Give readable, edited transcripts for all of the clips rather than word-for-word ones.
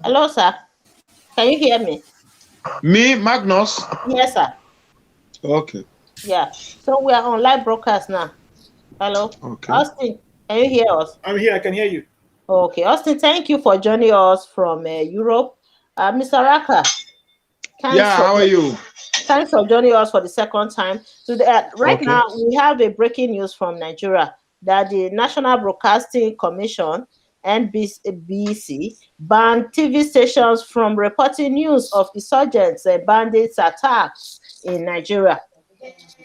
Hello, sir. Can you hear me? Me, Magnus? Yes, sir. Okay. Yeah. So we are on live broadcast now. Hello. Okay. Austin, can you hear us? I'm here. I can hear you. Okay. Austin, thank you for joining us from Europe. Mr. Raka, Yeah, how are you? thanks for joining us for the second time. Today, right Okay. now, we have a breaking news from Nigeria that the National Broadcasting Commission, NBC, banned TV stations from reporting news of insurgents and bandits attacks in Nigeria.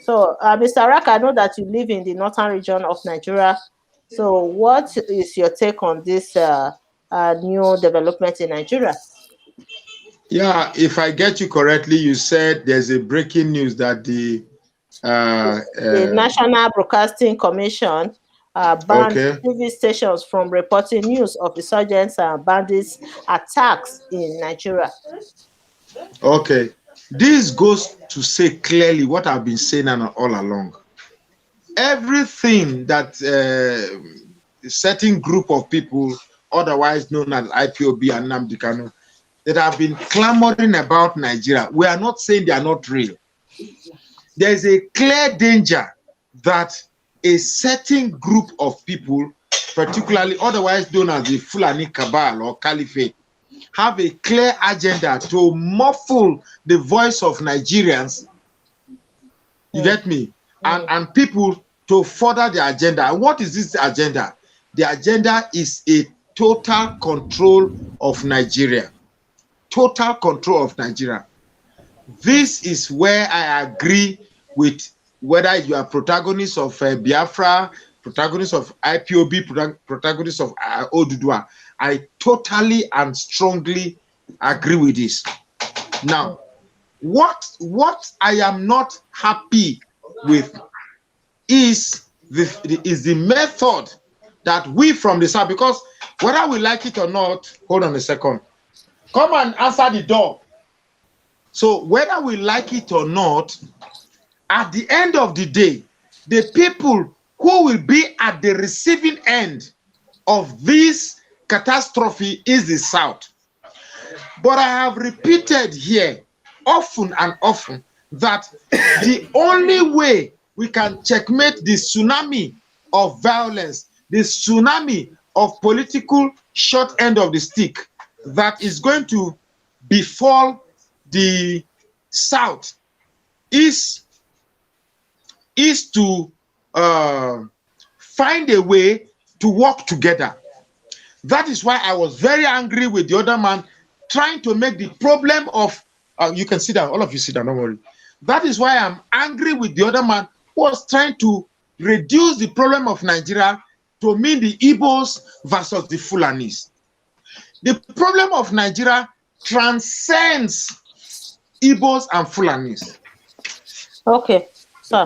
So, Mr. Raka, I know that you live in the northern region of Nigeria. So, what is your take on this new development in Nigeria? Yeah, if I get you correctly, you said there's a breaking news that the National Broadcasting Commission banned TV stations from reporting news of insurgents and bandits attacks in Nigeria. Okay. This goes to say clearly what I've been saying all along. Everything that a certain group of people, otherwise known as IPOB and Nnamdi Kanu, that have been clamoring about Nigeria, we are not saying they are not real. There is a clear danger that a certain group of people, particularly otherwise known as the Fulani Cabal or Caliphate, have a clear agenda to muffle the voice of Nigerians. You get me? And people to further their agenda. And what is this agenda? The agenda is a total control of Nigeria. Total control of Nigeria. This is where I agree with whether you are protagonists of Biafra, protagonists of IPOB, protagonists of Oduduwa. I totally and strongly agree with this. Now, what I am not happy with is the method that we from the South, because whether we like it or not, hold on a second. Come and answer the door. So whether we like it or not, at the end of the day, the people who will be at the receiving end of this catastrophe is the South. But I have repeated here often and often that the only way we can checkmate the tsunami of violence, the tsunami of political short end of the stick that is going to befall the South is to find a way to work together. That is why I was very angry with the other man trying to make the problem of, you can sit down, all of you sit down, don't worry. That is why I'm angry with the other man who was trying to reduce the problem of Nigeria to mean the Igbos versus the Fulanis. The problem of Nigeria transcends Igbos and Fulanis. Okay, sir.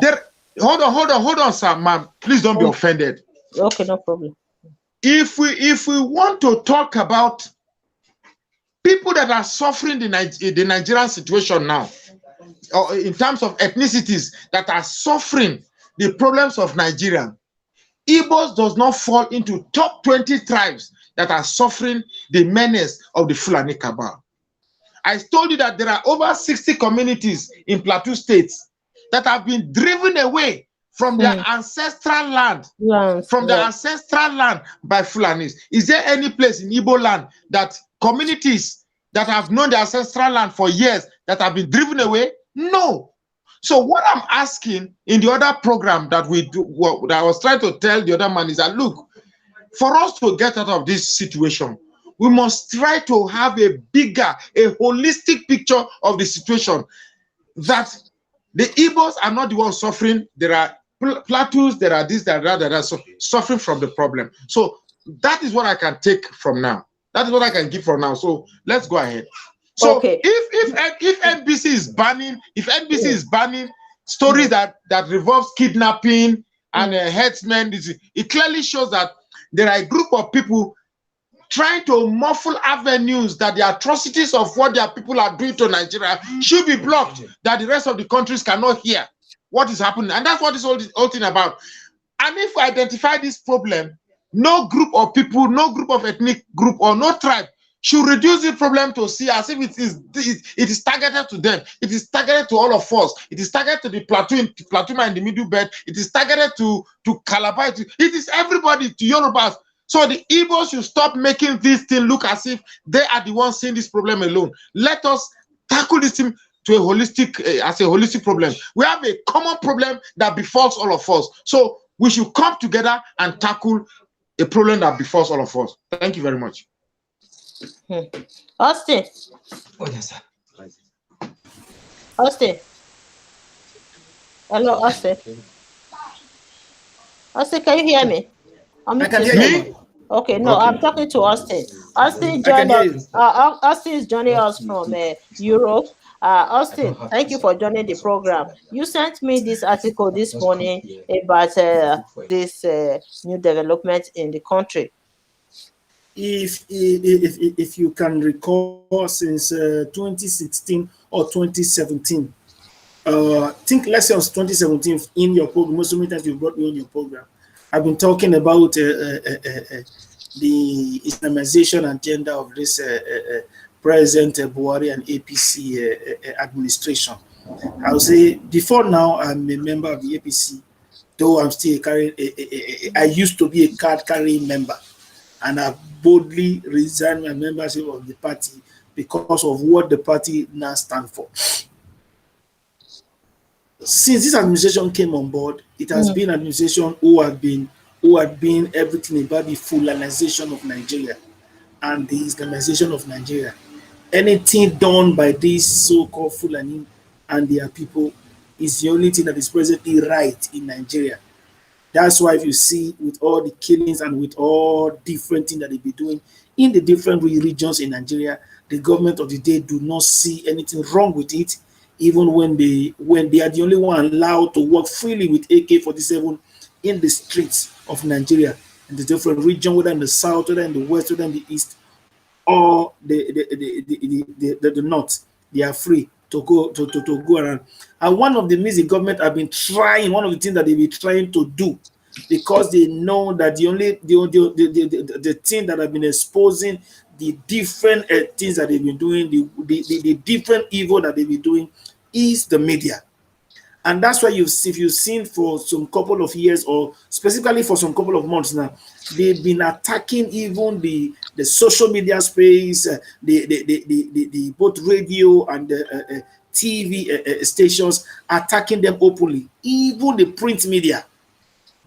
Hold on, sir, ma'am. Please don't be offended. Okay, no problem. If we want to talk about people that are suffering the Nigerian situation now, or in terms of ethnicities that are suffering the problems of Nigeria, Igbos does not fall into top 20 tribes that are suffering the menace of the Fulani Cabal. I told you that there are over 60 communities in Plateau states that have been driven away from their ancestral land, ancestral land by Fulanis. Is there any place in Igbo land that communities that have known their ancestral land for years that have been driven away? No. So what I'm asking in the other program that we do, that I was trying to tell the other man is that, look, for us to get out of this situation, we must try to have a bigger, a holistic picture of the situation, that the Igbos are not the ones suffering. There are plateaus, there are this, there are that, so suffering from the problem. So that is what I can take from now. That is what I can give from now. So let's go ahead. So if NBC is banning, is banning stories that revolves kidnapping and headsmen, it clearly shows that there are a group of people trying to muffle avenues that the atrocities of what their people are doing to Nigeria should be blocked, that the rest of the countries cannot hear what is happening. And that's what this whole thing about. And if we identify this problem, No group of people, no group of ethnic group, or no tribe should reduce the problem to see as if it is targeted to them. It is targeted to all of us. It is targeted to the platoon in the middle belt. It is targeted to Calabar. It is everybody, to Yorubas. So the Igbos should stop making this thing look as if they are the ones seeing this problem alone. Let us tackle this thing to a holistic, as a holistic problem. We have a common problem that befalls all of us. So we should come together and tackle a problem that befalls all of us. Thank you very much. Austin. Oh, yes, sir. Austin. Hello, Austin. Austin, can you hear me? I can hear you. Okay, no, okay. I'm talking to Austin. Austin joined us. Austin is joining us from Europe. Austin, thank you for joining the program. You sent me this article this morning about this new development in the country. If you can recall, since 2016 or 2017, I think let's say it was 2017 in your program. Most of the times you brought me on your program. I've been talking about the Islamization agenda of this President Buhari and APC administration. I would say before now, I'm a member of the APC, though I'm still carrying. I used to be a card-carrying member, and I boldly resigned my membership of the party because of what the party now stands for. Since this administration came on board, it has been an administration who had been everything about the Fulanization of Nigeria and the Islamization of Nigeria. Anything done by these so-called Fulani and their people is the only thing that is presently right in Nigeria. That's why if you see with all the killings and with all different things that they be doing in the different regions in Nigeria, the government of the day do not see anything wrong with it, even when they are the only one allowed to work freely with AK-47 in the streets of Nigeria, in the different regions, whether in the south, whether in the west, whether in the east, or the north. They are free to go around. And one of the things the government have been trying, one of the things that they've been trying to do, because they know that the thing that have been exposing the different things that they've been doing, the different evil that they've been doing, is the media. And that's why if you've seen for some couple of years, or specifically for some couple of months now, they've been attacking even the social media space, the both radio and the TV stations, attacking them openly. Even the print media,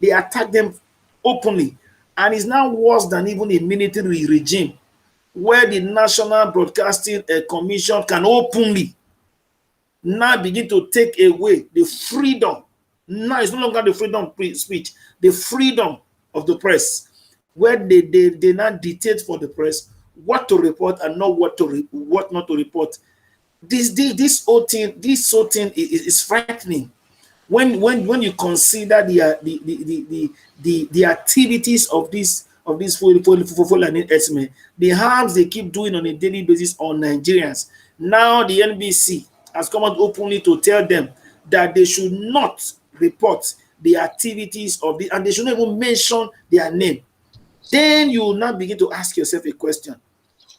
they attack them openly. And it's now worse than even a military regime, where the National Broadcasting Commission can openly now begin to take away the freedom. Now it's no longer the freedom of speech, the freedom of the press, where they now dictate for the press what to report and not what not to report. This whole thing is frightening. When you consider the activities of this Fulani herdsmen, the harms they keep doing on a daily basis on Nigerians. Now the NBC has come out openly to tell them that they should not report the activities of and they should not even mention their name. Then you will now begin to ask yourself a question.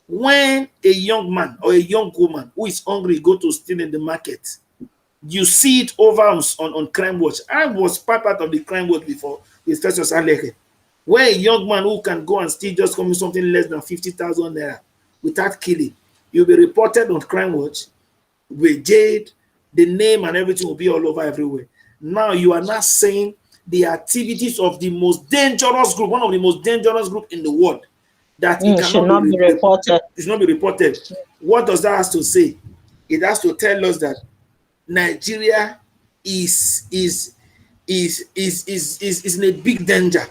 When a young man or a young woman who is hungry go to steal in the market, you see it over on Crime Watch. I was part of the Crime Watch before with Festus Aleke, where a young man who can go and steal just coming something less than 50,000 naira without killing, you'll be reported on Crime Watch with jailed, the name and everything will be all over everywhere. Now you are not saying the activities of the most dangerous group, one of the most dangerous group in the world, that it should not be reported. It should not be reported. What does that have to say? It has to tell us that Nigeria is in a big danger,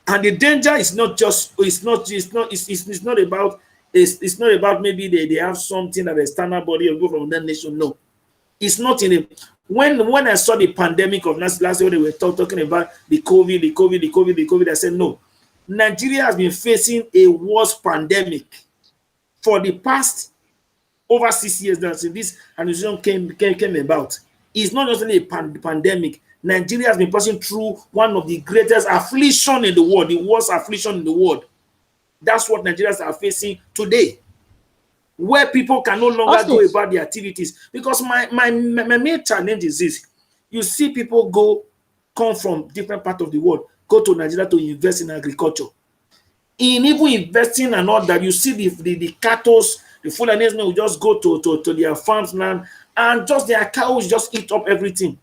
and the danger is not about maybe they have something that a standard body or go from that nation. No, it's not in it. When I saw the pandemic of last year, they were talking about the COVID. I said no, Nigeria has been facing a worse pandemic for the past over 6 years now since this administration came about. It's not just only a pandemic. Nigeria has been passing through one of the greatest affliction in the world, the worst affliction in the world. That's what Nigerians are facing today, where people can no longer go about their activities. Because my main challenge is this. You see people come from different parts of the world, go to Nigeria to invest in agriculture. In even investing and all that, you see the cattle, the Fulanis will just go to their farms land, and just their cows just eat up everything.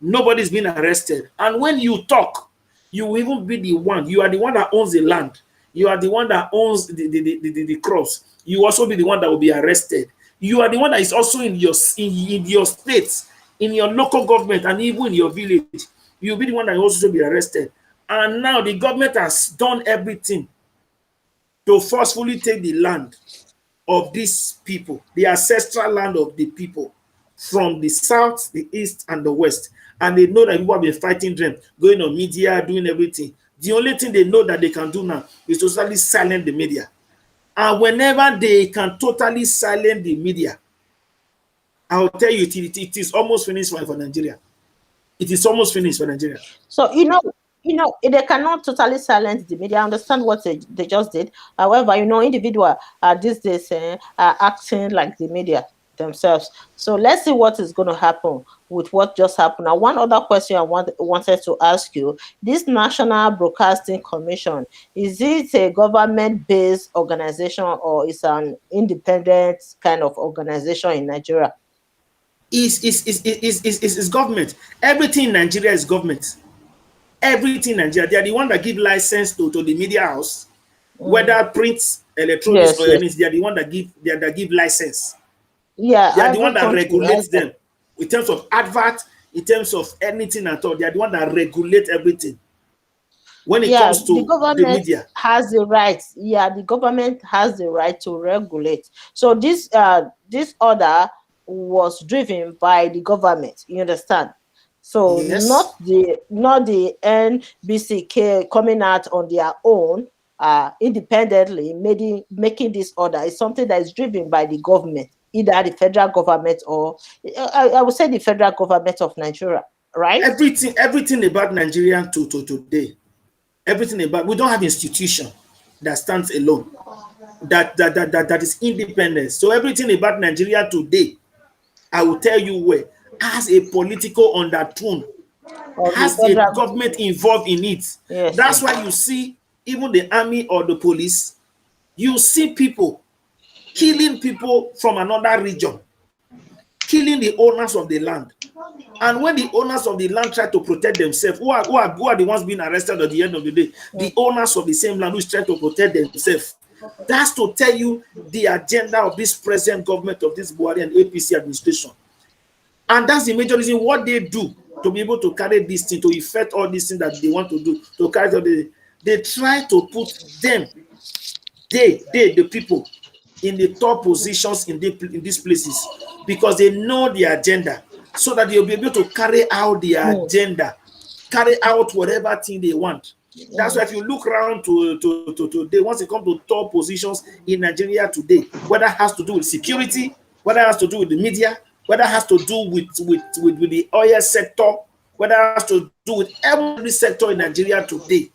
Nobody's been arrested. And when you talk, you will even be the one. You are the one that owns the land. You are the one that owns the crops. You also be the one that will be arrested. You are the one that is also in your states, in your local government, and even in your village. You'll be the one that will also be arrested. And now the government has done everything to forcefully take the land of these people, the ancestral land of the people, from the south, the east, and the west. And they know that people have been fighting them, going on media, doing everything. The only thing they know that they can do now is to totally silence the media. And whenever they can totally silence the media, I'll tell you, it is almost finished for Nigeria. It is almost finished for Nigeria. So, they cannot totally silence the media. I understand what they just did. However, individuals these days are acting like the media themselves. So let's see what is going to happen with what just happened. Now, one other question I wanted to ask you: this National Broadcasting Commission, is it a government-based organization or is an independent kind of organization in Nigeria? Is government. Everything in Nigeria is government. Everything in Nigeria. They are the one that give license to the media house, whether print, electronics, or anything. They are the one that give license. Yeah, they are the one that regulates them in terms of advert, in terms of anything at all. They are the one that regulate everything. When it comes to the media, has the right. Yeah, the government has the right to regulate. So this order was driven by the government. You understand? So yes. not the NBC coming out on their own independently, making this order. Is something that is driven by the government, either the federal government or I would say the federal government of Nigeria, right? Everything about Nigeria to today, everything about, we don't have institution that stands alone, that is independent. So everything about Nigeria today, I will tell you where, has a political undertone, has a government involved in it. Yes, that's why you see even the army or the police, you see people killing people from another region, killing the owners of the land. And when the owners of the land try to protect themselves, who are the ones being arrested at the end of the day? The owners of the same land who is trying to protect themselves. That's to tell you the agenda of this present government of this Buhari and APC administration. And that's the major reason what they do to be able to carry this thing, to effect all these things that they want to do, to carry they try to put them, the people, in the top positions in these places, because they know the agenda, so that they'll be able to carry out the agenda, carry out whatever thing they want. That's why if you look around to today, once it comes to top positions in Nigeria today, whether it has to do with security, whether it has to do with the media, whether it has to do with the oil sector, whether it has to do with every sector in Nigeria today,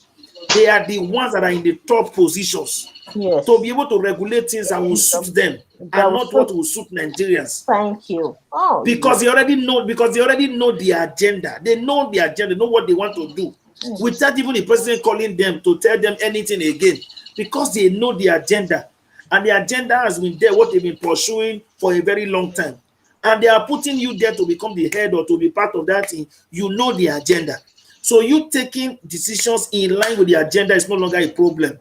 they are the ones that are in the top positions to be able to regulate things that will suit them and not what will suit Nigerians. Thank you. Because they already know the agenda. They know the agenda, they know what they want to do. Without even the president calling them to tell them anything again, because they know the agenda. And the agenda has been there, what they've been pursuing for a very long time. And they are putting you there to become the head or to be part of that thing. You know the agenda. So you taking decisions in line with the agenda is no longer a problem.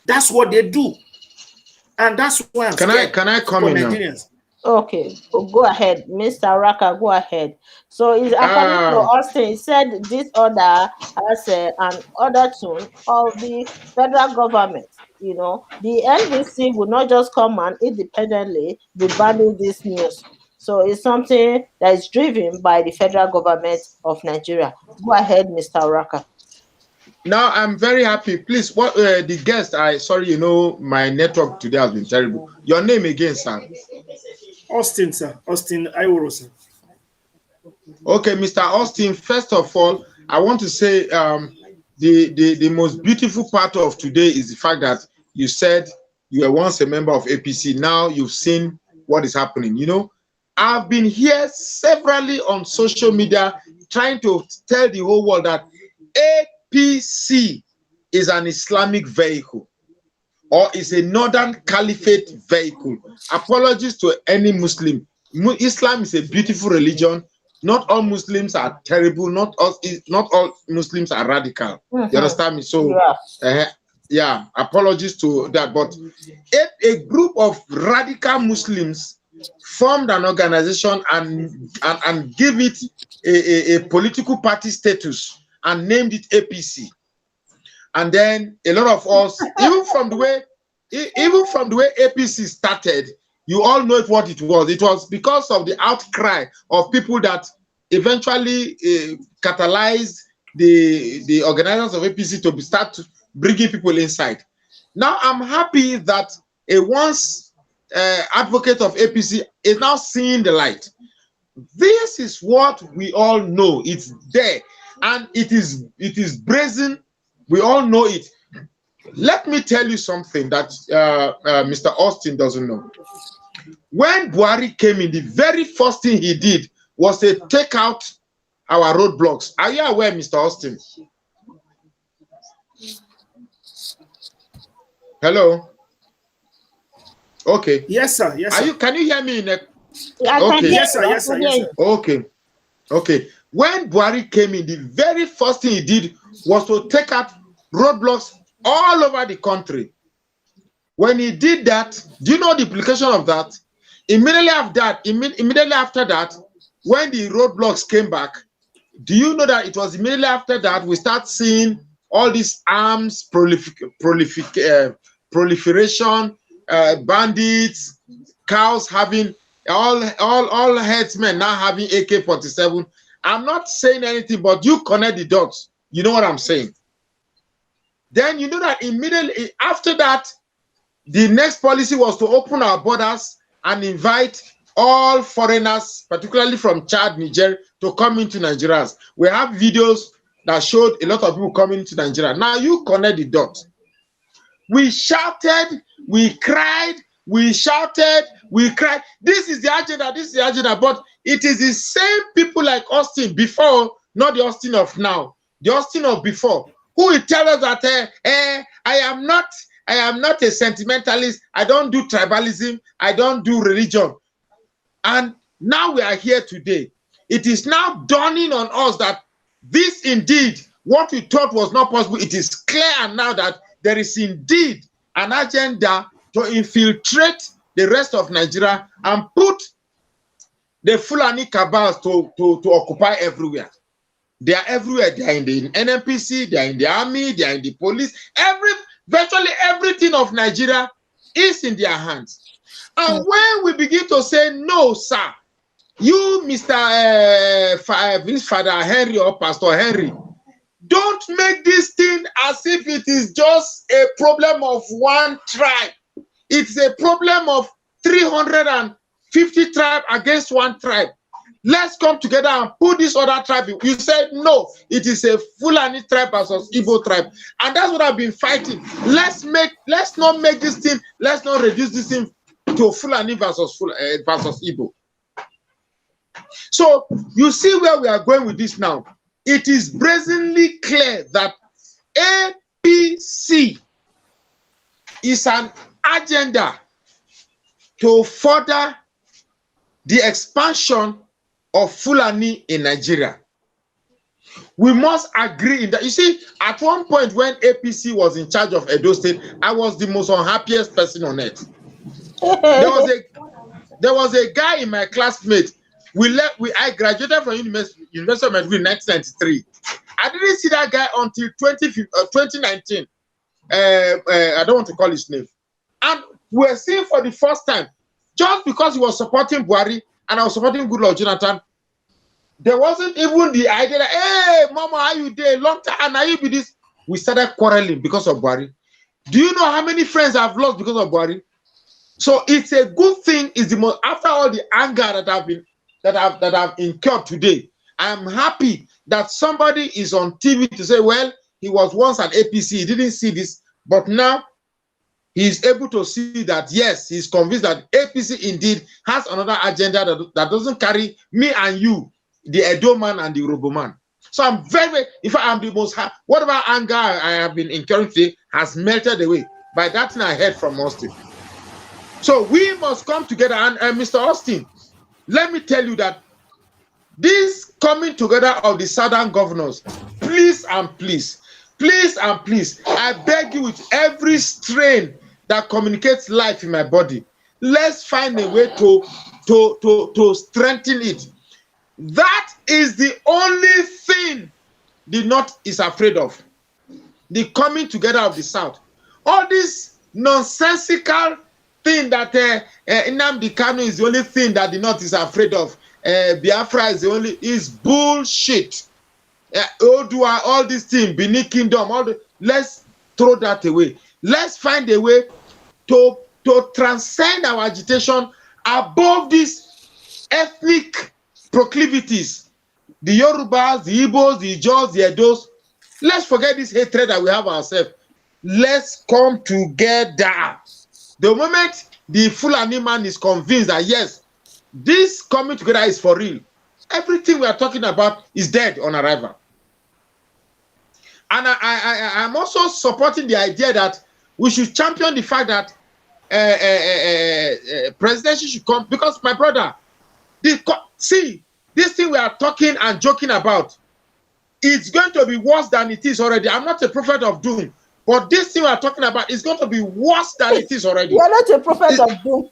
That's what they do. And that's why can I comment now? Okay, go ahead, Mr. Raka, go ahead. So it's according to Austin, he said this order has an order tune of the federal government. The NBC will not just come and independently be banning this news. So it's something that is driven by the federal government of Nigeria. Go ahead, Mr. Raka. Now I'm very happy. Please, what the guest? My network today has been terrible. Your name again, sir? Austin, sir. Austin Iworo, sir. Okay, Mr. Austin, first of all, I want to say the most beautiful part of today is the fact that you said you were once a member of APC. Now you've seen what is happening. You know, I've been here severally on social media trying to tell the whole world that APC is an Islamic vehicle or is a Northern Caliphate vehicle. Apologies to any Muslim. Islam is a beautiful religion. Not all Muslims are terrible. Not all Muslims are radical. You understand me? So, yeah, apologies to that. But if a group of radical Muslims formed an organization and give it a political party status and named it APC, and then a lot of us, even from the way APC started, you all know what it was. It was because of the outcry of people that eventually catalyzed the organizers of APC to start bringing people inside. Now I'm happy that a once advocate of APC is now seeing the light. This is what we all know. It's there, and it is brazen. We all know it. Let me tell you something that Mr. Austin doesn't know. When Buhari came in, the very first thing he did was to take out our roadblocks. Are you aware, Mr. Austin? Hello? Okay. Yes, sir. Yes, sir. Can you hear me? Okay. Yes, sir. Yes, sir. Yes, sir. Okay. Okay. When Buhari came in, the very first thing he did was to take out roadblocks all over the country. When he did that, do you know the implication of that? Immediately after that, when the roadblocks came back, do you know that it was immediately after that we start seeing all these arms proliferation, bandits, cows having all headsmen now having AK-47. I'm not saying anything, but you connect the dots. You know what I'm saying? Then you know that immediately after that, the next policy was to open our borders and invite all foreigners, particularly from Chad, Niger, to come into Nigeria. We have videos that showed a lot of people coming to Nigeria. Now you connect the dots. We shouted, we cried, we shouted, we cried. This is the agenda, this is the agenda. But it is the same people like Austin before, not the Austin of now, the Austin of before, who will tell us that I am not a sentimentalist. I don't do tribalism. I don't do religion. And now we are here today. It is now dawning on us that this indeed, what we thought was not possible, it is clear now that there is indeed an agenda to infiltrate the rest of Nigeria and put the Fulani cabals to occupy everywhere. They are everywhere. They are in the NNPC, they are in the army, they are in the police. Virtually everything of Nigeria is in their hands. And when we begin to say, no, sir, you, Mr. Father Henry or Pastor Henry, don't make this thing as if it is just a problem of one tribe. It's a problem of 350 tribes against one tribe. Let's come together and put this other tribe. You said no, it is a Fulani tribe versus Igbo tribe. And that's what I've been fighting. Let's not make this thing, let's not reduce this thing to Fulani versus Igbo. So you see where we are going with this now. It is brazenly clear that APC is an agenda to further the expansion of Fulani in Nigeria. We must agree in that. You see, at one point when APC was in charge of Edo State, I was the most unhappiest person on earth. There was a guy in my classmate. I graduated from University of Madrid in 1993. I didn't see that guy until 2019. I don't want to call his name. And we're seeing for the first time, just because he was supporting Buhari and I was supporting Goodluck Jonathan, there wasn't even the idea that, hey, Mama, how you there? Long time, and now you be this. We started quarreling because of Buhari. Do you know how many friends I've lost because of Buhari? So it's a good thing. It's the most, after all the anger that I've incurred today, I'm happy that somebody is on TV to say, well, he was once at APC, he didn't see this, but now he's able to see that, yes, he's convinced that APC indeed has another agenda that doesn't carry me and you, the Edo man and the Robo man. So I'm very, in fact, I'm the most happy. Whatever anger I have been incurring today has melted away by that thing I heard from Austin. So we must come together. And Mr. Austin, let me tell you that this coming together of the Southern governors, please and please, please and please, I beg you with every strain that communicates life in my body, let's find a way to strengthen it. That is the only thing the North is afraid of. The coming together of the South. All this nonsensical thing that Nnamdi Kanu is the only thing that the North is afraid of. Biafra is bullshit. Odua, all these things, Benin Kingdom, let's throw that away. Let's find a way to transcend our agitation above these ethnic proclivities. The Yorubas, the Igbos, the Ijaws, the Edos. Let's forget this hatred that we have ourselves. Let's come together. The moment the Fulani man is convinced that yes, this coming together is for real, everything we are talking about is dead on arrival. And I'm also supporting the idea that we should champion the fact that presidency should come, because my brother, see, this thing we are talking and joking about, it's going to be worse than it is already. I'm not a prophet of doom, but this thing we are talking about is going to be worse than it is already. You're not a prophet of doom.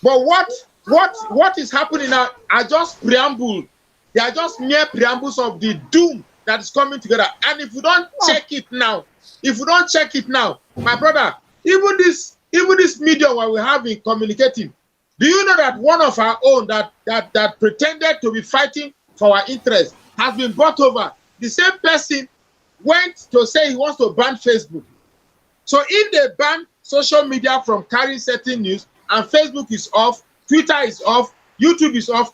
But what is happening now are just preamble. They are just mere preambles of the doom that is coming together. And if we don't check it now, my brother, even this medium what we have been communicating, do you know that one of our own that pretended to be fighting for our interests has been bought over? The same person went to say he wants to ban Facebook. So if they ban social media from carrying certain news, and Facebook is off, Twitter is off, YouTube is off,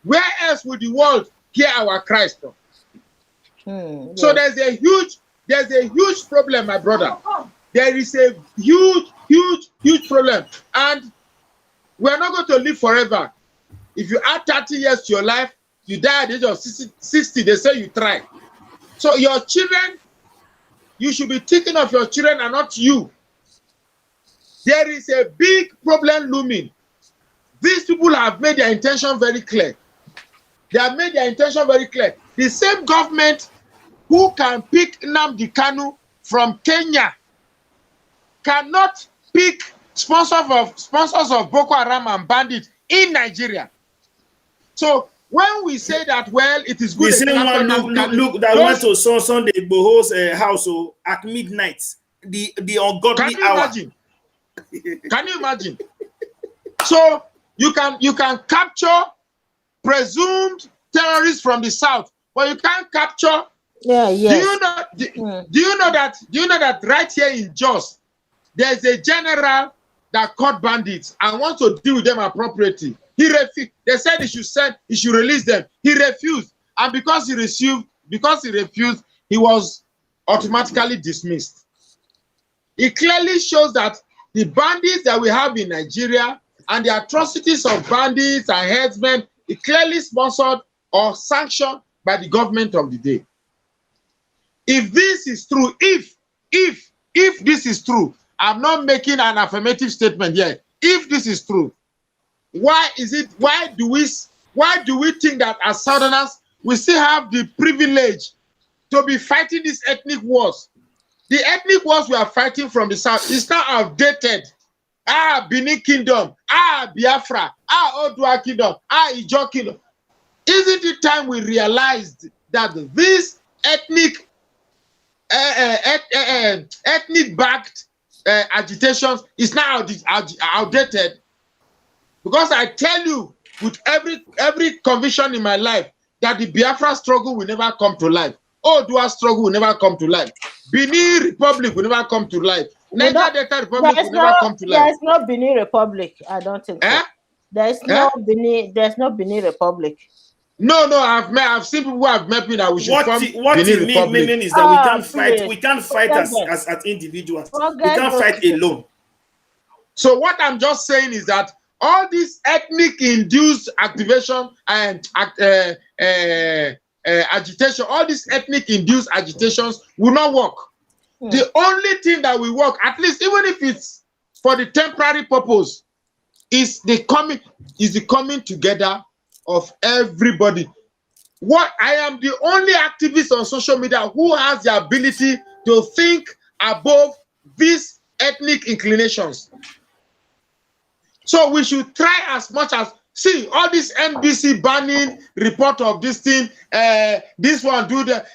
where else would the world hear our cries from? Yes. So there's a huge problem, my brother. There is a huge problem, and we're not going to live forever. If you add 30 years to your life, you die at the age of 60, they say you try. So your children, you should be thinking of your children and not you. There is a big problem looming. These people have made their intention very clear. They have made their intention very clear. The same government who can pick Nnamdi Kanu from Kenya cannot pick sponsors of Boko Haram and bandits in Nigeria. So when we say that, well, it is good. The same one look that went to Sunday Igboho's house at midnight. The ungodly hour. Imagine? Can you imagine? So you can capture presumed terrorists from the south, but you can't capture. Yeah, yes. Do you know that right here in Jos, there's a general that caught bandits and wants to deal with them appropriately. He refused. They said he should release them. He refused, and because he refused, he was automatically dismissed. It clearly shows that the bandits that we have in Nigeria and the atrocities of bandits and herdsmen is clearly sponsored or sanctioned by the government of the day. If this is true, if this is true, I'm not making an affirmative statement here. If this is true, why do we think that as Southerners we still have the privilege to be fighting these ethnic wars? The ethnic wars we are fighting from the south is now outdated. Benin Kingdom, Biafra, Odua Kingdom, Ijaw Kingdom. Isn't it time we realized that this ethnic-backed agitations is now outdated? Because I tell you with every conviction in my life that the Biafra struggle will never come to life. Odua struggle will never come to life. Benin Republic will never come to life. Niger Delta Republic will never come to life. There is no Benin Republic. I don't think so. There is no Benin Republic. No, I've seen people who have met me that we should form what Benin it Republic. mean is that we can't fight. Please. We can't fight Forget as individuals. We Forget can't those fight people. alone. So what I'm just saying is that all this ethnic induced activation and agitation, all these ethnic induced agitations will not work. The only thing that will work, at least even if it's for the temporary purpose, is the coming together of everybody. What I am the only activist on social media who has the ability to think above these ethnic inclinations. So we should try as much as see all this NBC banning report of this thing. This one do the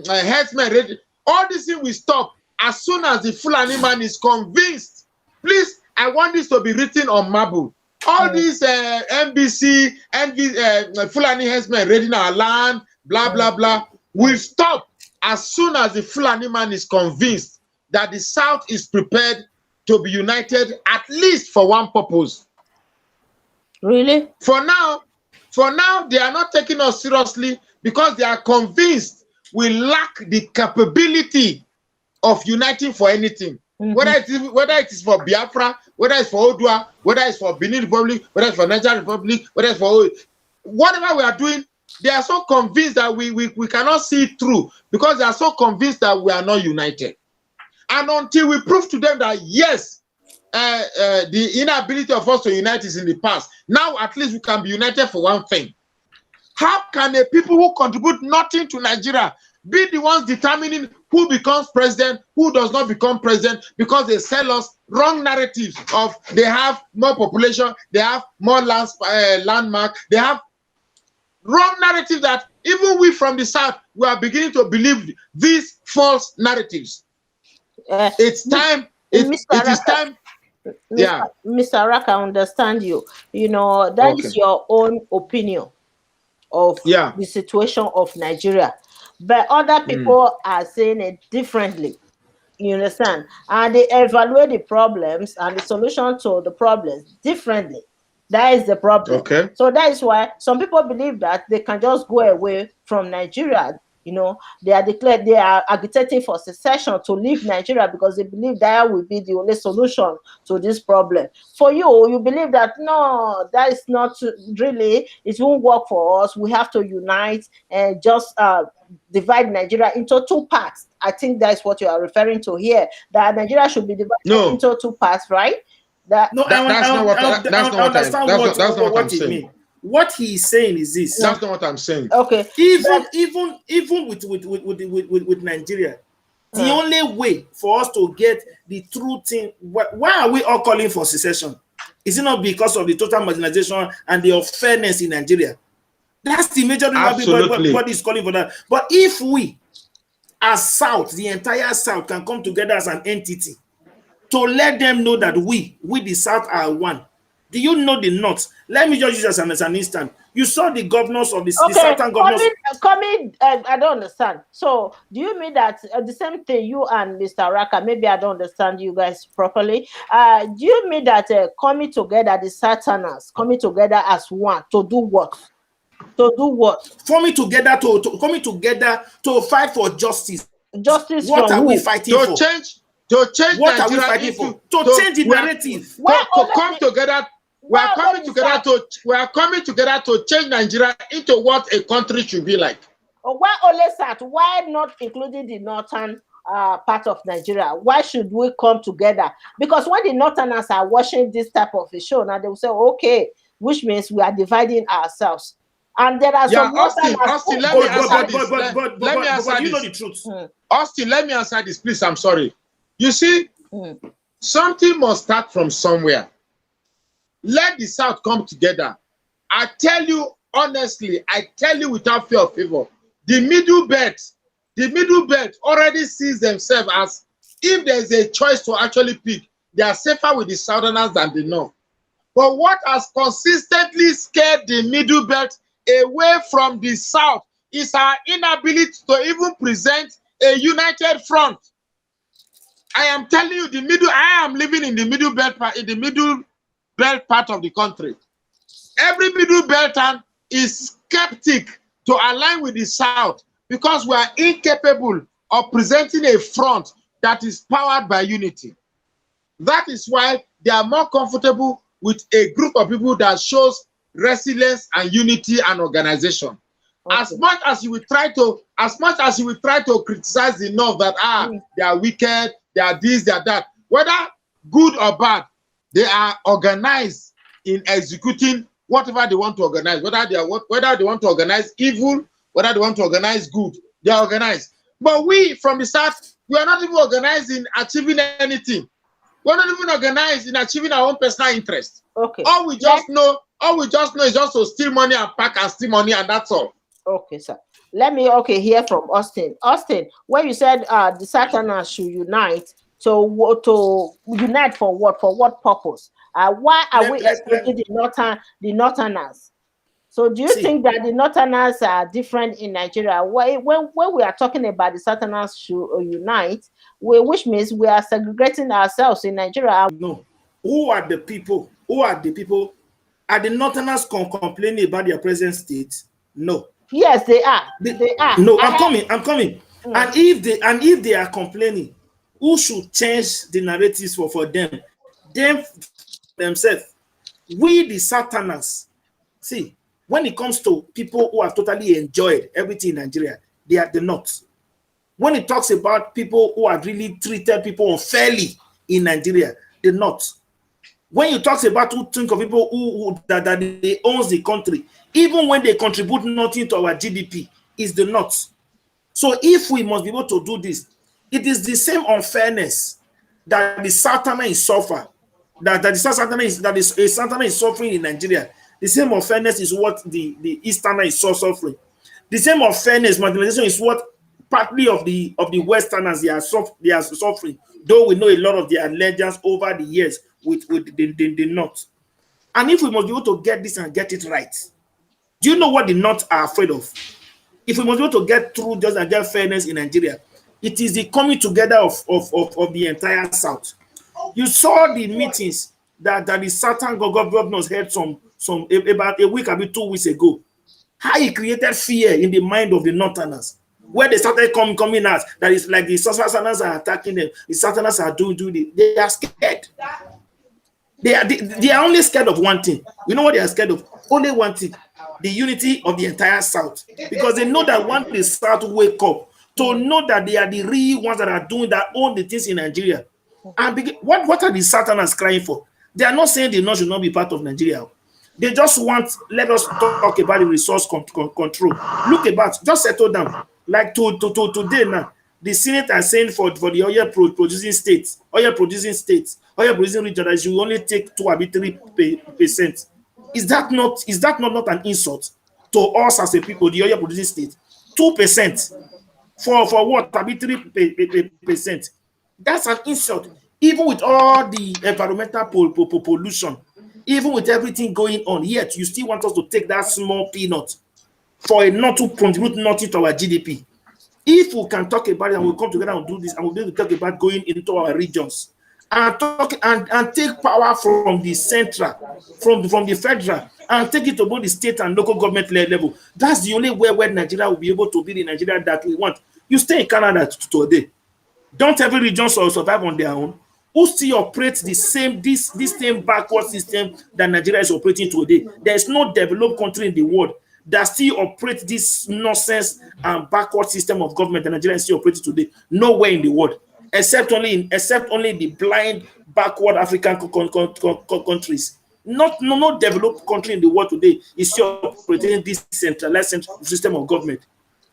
herdsmen. All this thing will stop as soon as the Fulani man is convinced. Please, I want this to be written on marble. All these NBC, Fulani herdsmen raiding our land, blah, blah, blah, will stop as soon as the Fulani man is convinced that the South is prepared to be united, at least for one purpose. Really? For now, they are not taking us seriously because they are convinced we lack the capability of uniting for anything. Whether it is for Biafra, whether it's for Odua, whether it's for Benin Republic, whether it's for Nigeria Republic, whether it's for whatever we are doing, they are so convinced that we cannot see it through because they are so convinced that we are not united. And until we prove to them that yes, the inability of us to unite is in the past, now at least we can be united for one thing. How can the people who contribute nothing to Nigeria be the ones determining who becomes president, who does not become president, because they sell us wrong narratives of they have more population, they have more landmark, they have wrong narrative that even we from the South, we are beginning to believe these false narratives. It's time. It is time. Yeah, Mr. Raka, I understand you. You know, that is your own opinion of the situation of Nigeria. But other people are saying it differently. You understand? And they evaluate the problems and the solution to the problems differently. That is the problem. Okay. So that is why some people believe that they can just go away from Nigeria. You know, they are agitating for secession to leave Nigeria because they believe that will be the only solution to this problem. For you, you believe that no, that is not really, it won't work for us. We have to unite and just divide Nigeria into two parts. I think that's what you are referring to here, that Nigeria should be divided into two parts, right? That's not what I'm saying. What he's saying is this. That's not what I'm saying. Okay. Even with Nigeria, the only way for us to get the true thing, why are we all calling for secession? Is it not because of the total marginalization and the unfairness in Nigeria? That's the major reason why everybody is calling for that. But if we, as South, the entire South, can come together as an entity to let them know that we the South are one. Do you know the North? Let me just use this as an instant. You saw the governors of the Southern governors. I don't understand. So, do you mean that the same thing you and Mr. Raka, maybe I don't understand you guys properly. Do you mean that coming together, the Southerners, coming together as one to do what? To do what? Coming together to fight for justice. Justice what from are who? we fighting for? To change what Nigeria are we fighting for? To change the narrative. To come together. We are coming together to change Nigeria into what a country should be like. Why only South? Why not including the northern part of Nigeria? Why should we come together? Because when the northerners are watching this type of a show, now they will say, okay, which means we are dividing ourselves. And there are some Austin, let me answer this. Let me answer you know this. the truth. Austin, let me answer this, please. I'm sorry. You see, something must start from somewhere. Let the South come together. I tell you honestly, I tell you without fear of favor, the middle belt already sees themselves as, if there's a choice to actually pick, they are safer with the Southerners than the North. But what has consistently scared the middle belt away from the South is our inability to even present a united front. I am telling you, I am living in the middle belt part of the country. Every middle belter is skeptic to align with the South because we are incapable of presenting a front that is powered by unity. That is why they are more comfortable with a group of people that shows resilience and unity and organization. Okay. As much as you will try to criticize the North that they are wicked, they are this, they are that, whether good or bad, they are organized in executing whatever they want to organize, whether they want to organize evil, whether they want to organize good, they are organized. But we from the South, we are not even organized in achieving anything. We're not even organized in achieving our own personal interest. Okay. All we just know is just to steal money and pack and steal money, and that's all. Okay, sir. Let me hear from Austin. Austin, when you said the Southerners should unite, to unite for what? For what purpose? Why are we excluding the Northerners? So do you think that the Northerners are different in Nigeria? When we are talking about the Southerners should unite, which means we are segregating ourselves in Nigeria. No. Who are the people? Are the Northerners complaining about their present state? No. Yes, they are. They are. No, I'm coming. And if they are complaining, who should change the narratives for them? Them themselves. We the Southerners. See, when it comes to people who have totally enjoyed everything in Nigeria, they are the North. When it talks about people who have really treated people unfairly in Nigeria, the North. When you talk about who think of people who they owns the country, even when they contribute nothing to our GDP, is the North. So if we must be able to do this, it is the same unfairness that the Southerner is suffering, that the Southerner is suffering in Nigeria. The same unfairness is what the Easterner is suffering. The same unfairness, marginalization is what partly of the Westerners they are suffering. Though we know a lot of their legends over the years with the North. And if we must be able to get this and get it right, do you know what the North are afraid of? If we must be able to get through just and get fairness in Nigeria, it is the coming together of the entire South. You saw the meetings that the Southern governors had about a week or 2 weeks ago. How it created fear in the mind of the Northerners, where they started coming out that it's like the Southerners are attacking them, the Southerners are doing it. They are scared. They are only scared of one thing. You know what they are scared of? Only one thing: the unity of the entire South. Because they know that once the South wake up to know that they are the real ones that are doing that, own the things in Nigeria. And what are the Southerners crying for? They are not saying the North should not be part of Nigeria. They just want, let us talk about the resource control. Look about, just settle down. Like today now, the Senate are saying for the oil producing states, oil producing region, that you only take 2 or 3%. Is that not an insult to us as a people, the oil producing state? 2% for what? 3%. That's an insult. Even with all the environmental pollution, even with everything going on, yet you still want us to take that small peanut for a not to contribute nothing to our GDP. If we can talk about it and we'll come together and do this, and we'll be able to talk about going into our regions and take power from the central, from the federal, and take it to both the state and local government level. That's the only way where Nigeria will be able to be the Nigeria that we want. You stay in Canada today. Don't every region survive on their own? Who still operates this same backward system that Nigeria is operating today? There is no developed country in the world that still operates this nonsense and backward system of government that Nigeria is still operating today. Nowhere in the world, except only the blind backward African countries. No developed country in the world today is still operating this centralized system of government.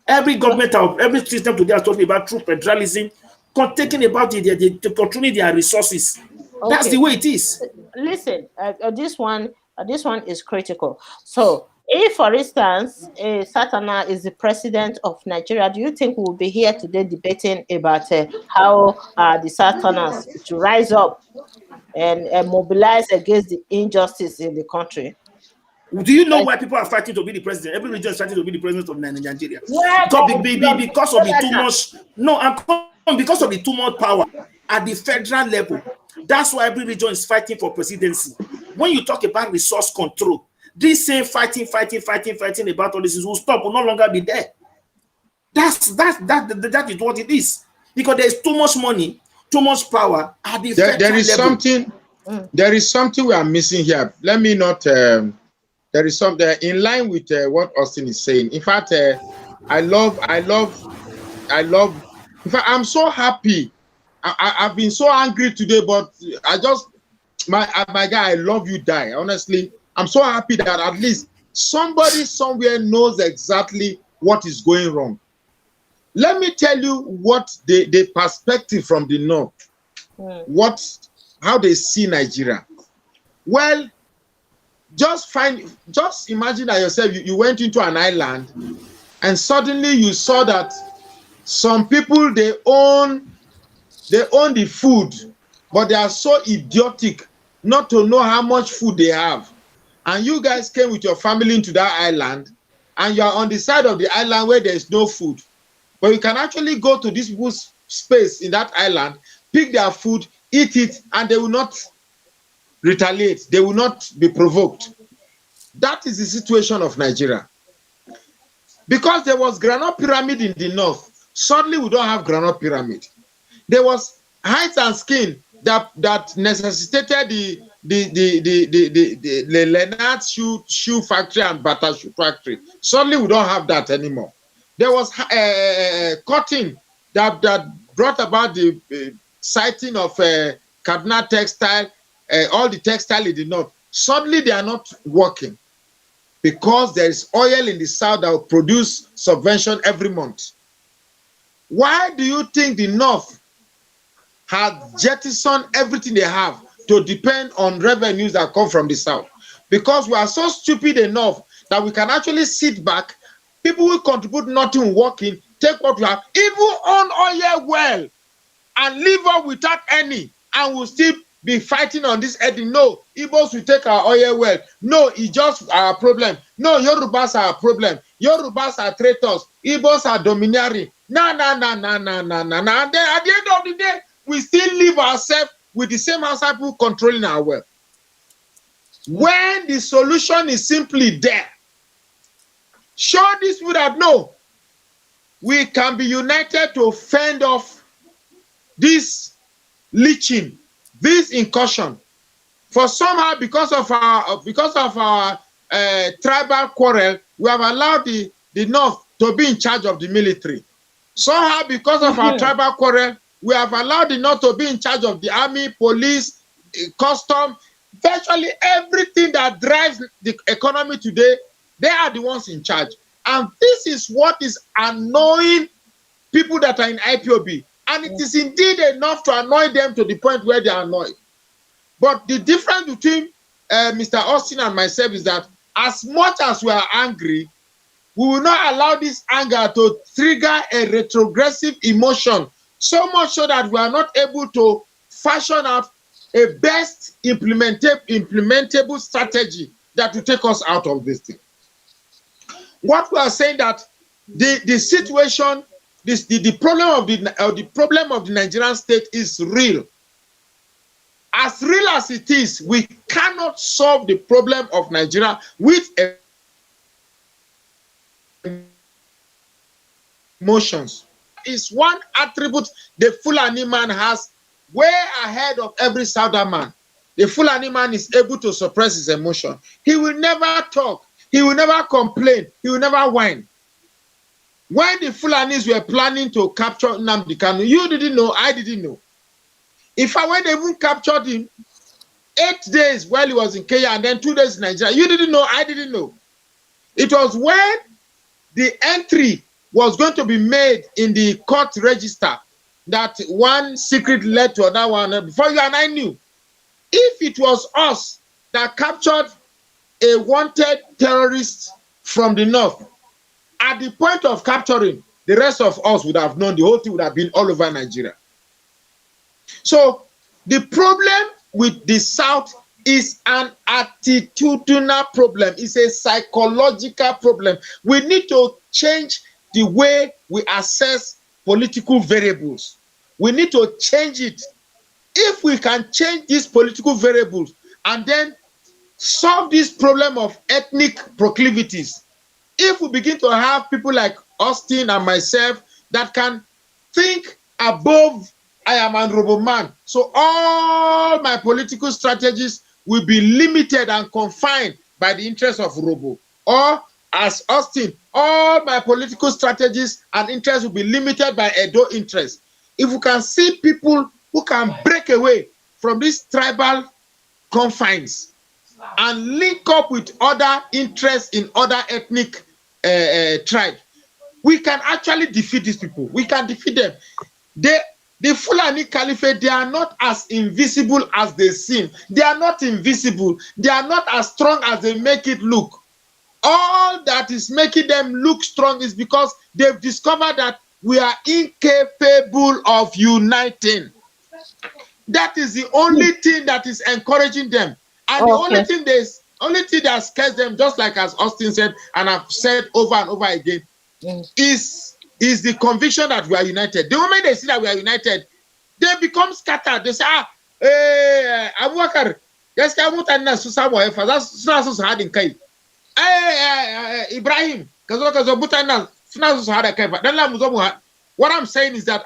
Every government, every system today is talking about true federalism, taking about controlling their resources. Okay. That's the way it is. Listen, this one is critical. So, if, for instance, a Southerner is the president of Nigeria, do you think we'll be here today debating about how the Southerners to rise up and mobilize against the injustice in the country? Do you know why people are fighting to be the president? Every region is fighting to be the president of Nigeria. Because of the too much. No, because of the too much power at the federal level. That's why every region is fighting for presidency. When you talk about resource control, this same fighting about all this will stop, will no longer be there. That is what it is. Because there's too much money, too much power at the there is level. There is something we are missing here. Let me not. There is something in line with what Austin is saying. In fact, I love. In fact, I'm so happy. I've been so angry today, but I just my guy. I love you, die. Honestly, I'm so happy that at least somebody somewhere knows exactly what is going wrong. Let me tell you what the perspective from the North, how they see Nigeria. Well, just imagine that yourself, you went into an island and suddenly you saw that some people, they own the food, but they are so idiotic not to know how much food they have. And you guys came with your family into that island, and you are on the side of the island where there is no food. But you can actually go to this people's space in that island, pick their food, eat it, and they will not retaliate. They will not be provoked. That is the situation of Nigeria. Because there was granite pyramid in the north, suddenly we don't have granite pyramid. There was height and skin that necessitated the Leonard shoe factory and butter shoe factory. Suddenly we don't have that anymore. There was cotton that brought about the sighting of Kaduna textile, all the textile in the north. Suddenly they are not working because there is oil in the south that will produce subvention every month. Why do you think the north had jettisoned everything they have to depend on revenues that come from the south? Because we are so stupid enough that we can actually sit back. People will contribute nothing working, take what we have, even on oil well, and live up without any, and we'll still be fighting on this heading. No, Igbos will take our oil well. No, it's just our problem. No, Yorubas are our problem. Yorubas are traitors. Igbos are domineering. No. And then at the end of the day, we still leave ourselves with the same outside people controlling our wealth. When the solution is simply there, show this people that no, we can be united to fend off this leeching, this incursion. For somehow, because of our tribal quarrel, we have allowed the North to be in charge of the military. Somehow, because of our tribal quarrel, we have allowed the North to be in charge of the army, police, custom, virtually everything that drives the economy today. They are the ones in charge. And this is what is annoying people that are in IPOB. And it is indeed enough to annoy them to the point where they are annoyed. But the difference between Mr. Austin and myself is that as much as we are angry, we will not allow this anger to trigger a retrogressive emotion, so much so that we are not able to fashion out a best implementable strategy that will take us out of this thing. What we are saying that the situation, the problem of the Nigerian state is real. As real as it is, we cannot solve the problem of Nigeria with emotions. Is one attribute the Fulani man has way ahead of every Southern man. The Fulani man is able to suppress his emotion. He will never talk. He will never complain. He will never whine. When the Fulanis were planning to capture Nnamdi Kanu, you didn't know, I didn't know. In fact, when they even captured him, 8 days while he was in Kenya and then 2 days in Nigeria, you didn't know, I didn't know. It was when the entry was going to be made in the court register that one secret led to another one. Before you and I knew, if it was us that captured a wanted terrorist from the north, at the point of capturing, the rest of us would have known. The whole thing would have been all over Nigeria. So the problem with the South is an attitudinal problem. It's a psychological problem. We need to change the way we assess political variables. We need to change it. If we can change these political variables and then solve this problem of ethnic proclivities, if we begin to have people like Austin and myself that can think above I am an honorable man, so all my political strategies will be limited and confined by the interests of Robo. Or as Austin, all my political strategies and interests will be limited by Edo interests. If we can see people who can break away from these tribal confines and link up with other interests in other ethnic tribes, we can actually defeat these people. We can defeat them. The Fulani Caliphate, they are not as invisible as they seem. They are not invisible. They are not as strong as they make it look. All that is making them look strong is because they've discovered that we are incapable of uniting. That is the only thing that is encouraging them. And the only thing that scares them, just like as Austin said, and I've said over and over again, is the conviction that we are united. The moment they see that we are united, they become scattered. They say, Abubakar, yes, Ibrahim, what I'm saying is that,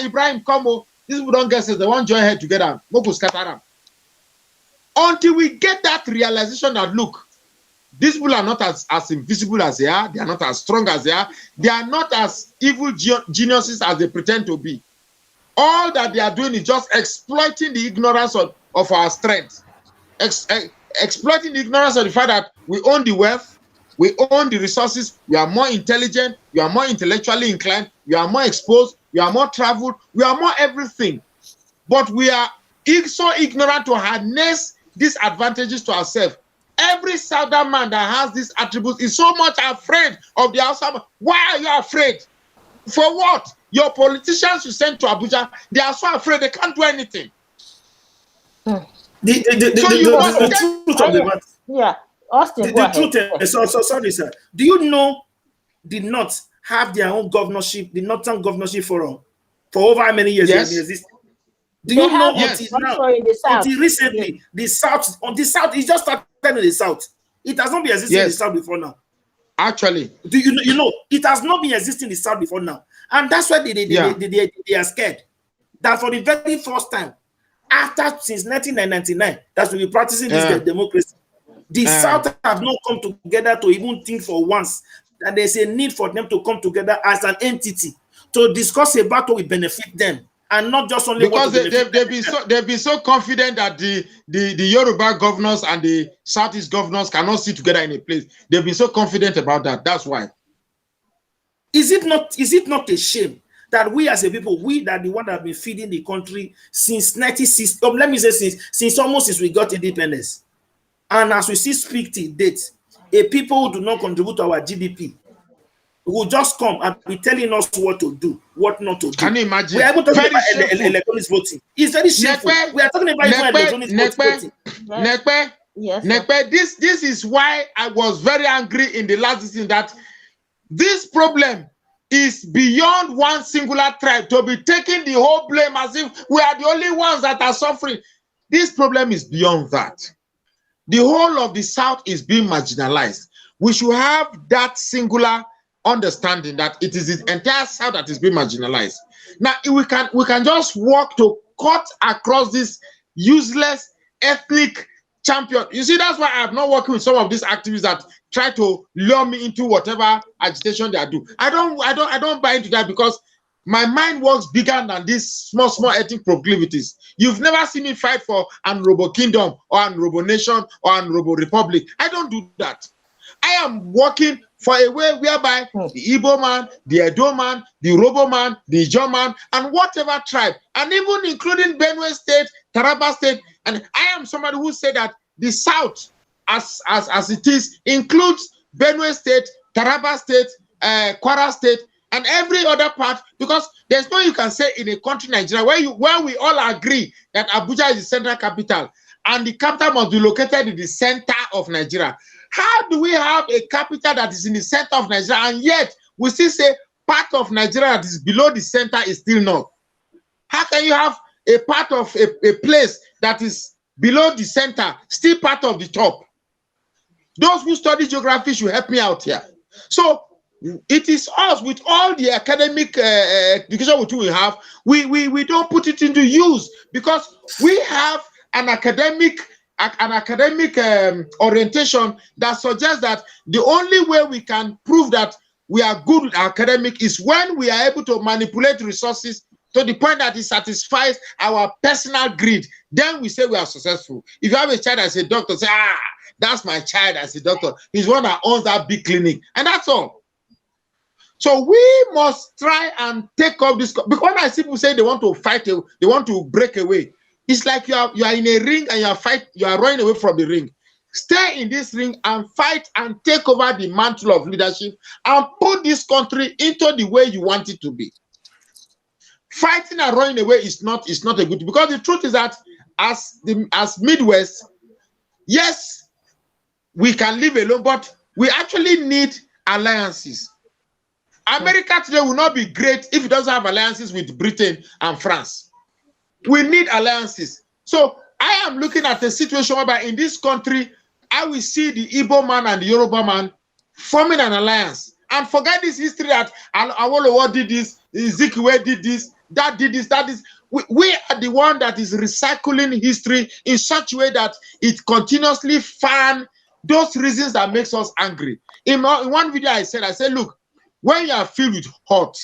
Ibrahim, come, these people don't get it, they won't join head together. Until we get that realization that, look, these people are not as invisible as they are. They are not as strong as they are. They are not as evil geniuses as they pretend to be. All that they are doing is just exploiting the ignorance of our strength. Exploiting the ignorance of the fact that we own the wealth, we own the resources, we are more intelligent, we are more intellectually inclined, we are more exposed, we are more traveled, we are more everything. But we are so ignorant to harness these advantages to ourselves. Every Southern man that has these attributes is so much afraid of the outside. Why are you afraid? For what? Your politicians you send to Abuja, they are so afraid they can't do anything. The truth of the matter. Yeah, Austin, go ahead. Sorry, sir. Do you know the North have their own governorship, the Northern Governorship Forum, for over how many years? Yes. Do you know until recently, the South, it just started in the South. It has not been existing in the South before now. Actually. Do you know, it has not been existing in the South before now. And that's why they are scared. That for the very first time, since 1999, that we'll be practicing this democracy, the South have not come together to even think for once that there's a need for them to come together as an entity to discuss a battle will benefit them. And not just only because they've been so confident that the Yoruba governors and the Southeast governors cannot sit together in a place. They've been so confident about that. That's why. Is it not a shame that we as a people, we that the one that have been feeding the country since 1960, let me say since we got independence, and as we speak to date, a people who do not contribute to our GDP will just come and be telling us what to do, what not to do. Can you imagine? We are able to talk about electronic voting. It's very shameful. We are talking about electronic voting. Nekpe, this is why I was very angry in the last season that this problem is beyond one singular tribe to be taking the whole blame as if we are the only ones that are suffering. This problem is beyond that. The whole of the South is being marginalized. We should have that singular understanding that it is the entire South that is being marginalized. Now we can just work to cut across this useless ethnic champion. You see, that's why I'm not working with some of these activists that try to lure me into whatever agitation they do. I don't buy into that because my mind works bigger than these small ethnic proclivities. You've never seen me fight for an Robo Kingdom or an Robo Nation or an Robo Republic. I don't do that. I am working for a way whereby the Igbo man, the Edo man, the Robo man, the Ijaw man, and whatever tribe, and even including Benue State, Taraba State, and I am somebody who said that the South, as it is, includes Benue State, Taraba State, Kwara State, and every other part, because there's no you can say in a country, Nigeria, where we all agree that Abuja is the central capital, and the capital must be located in the center of Nigeria. How do we have a capital that is in the center of Nigeria, and yet we still say part of Nigeria that is below the center is still north? How can you have a part of a place that is below the center, still part of the top? Those who study geography should help me out here. So it is us with all the academic education which we have, we don't put it into use because we have an academic orientation that suggests that the only way we can prove that we are good with academic is when we are able to manipulate resources to the point that it satisfies our personal greed. Then we say we are successful. If you have a child as a doctor, say, that's my child as a doctor. He's one that owns that big clinic. And that's all. So we must try and take up this. Because when I see people say they want to fight, they want to break away. It's like you are in a ring and you are running away from the ring. Stay in this ring and fight and take over the mantle of leadership and put this country into the way you want it to be. Fighting and running away is not a good thing, because the truth is that as Midwest, yes, we can live alone, but we actually need alliances. America today will not be great if it doesn't have alliances with Britain and France. We need alliances. So I am looking at a situation whereby in this country, I will see the Igbo man and the Yoruba man forming an alliance. And forget this history that Awolowo did this, Ezekiel did this, that did this, that is. We are the one that is recycling history in such a way that it continuously fan those reasons that makes us angry. In one video I said, look, when you are filled with hurt,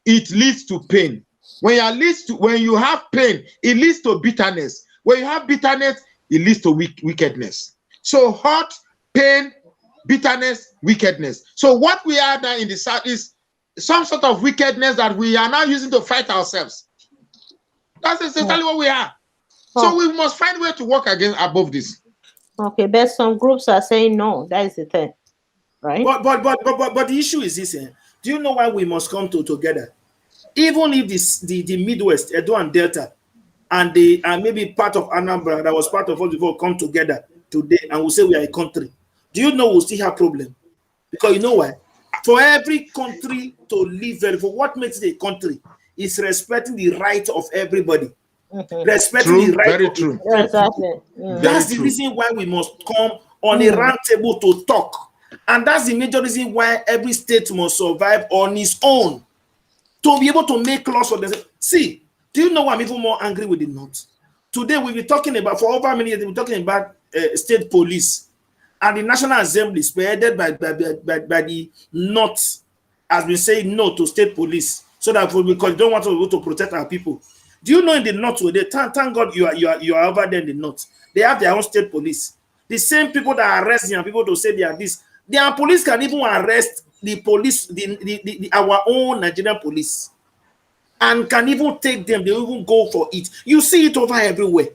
it leads to pain. When you have pain, it leads to bitterness. When you have bitterness, it leads to wickedness. So hurt, pain, bitterness, wickedness. So what we are now in the South is some sort of wickedness that we are now using to fight ourselves. That's essentially what we are. So we must find a way to work above this. Okay, but some groups are saying no. That is the thing, right? But the issue is this. Do you know why we must come together? Even if the Midwest, Edo and Delta, and maybe part of Anambra that was part of us before come together today and we say we are a country, do you know we'll still have problem? Because you know why? For every country to live, for what makes it a country is respecting the right of everybody. Respecting the right very of true. Exactly. That's the reason why we must come on a round table to talk. And that's the major reason why every state must survive on its own. To be able to make laws for themselves. See, do you know why I'm even more angry with the North? Today we'll be talking about, for over many years, we'll be talking about state police. And the National Assembly, spearheaded by the North, has been saying no to state police, so that because they don't want to be able to protect our people. Do you know in the North today, thank God you are over there in the North, they have their own state police. The same people that arrest young people to say they are this, their police can even arrest the police, our own Nigerian police, and can even take them. They even go for it. You see it over everywhere.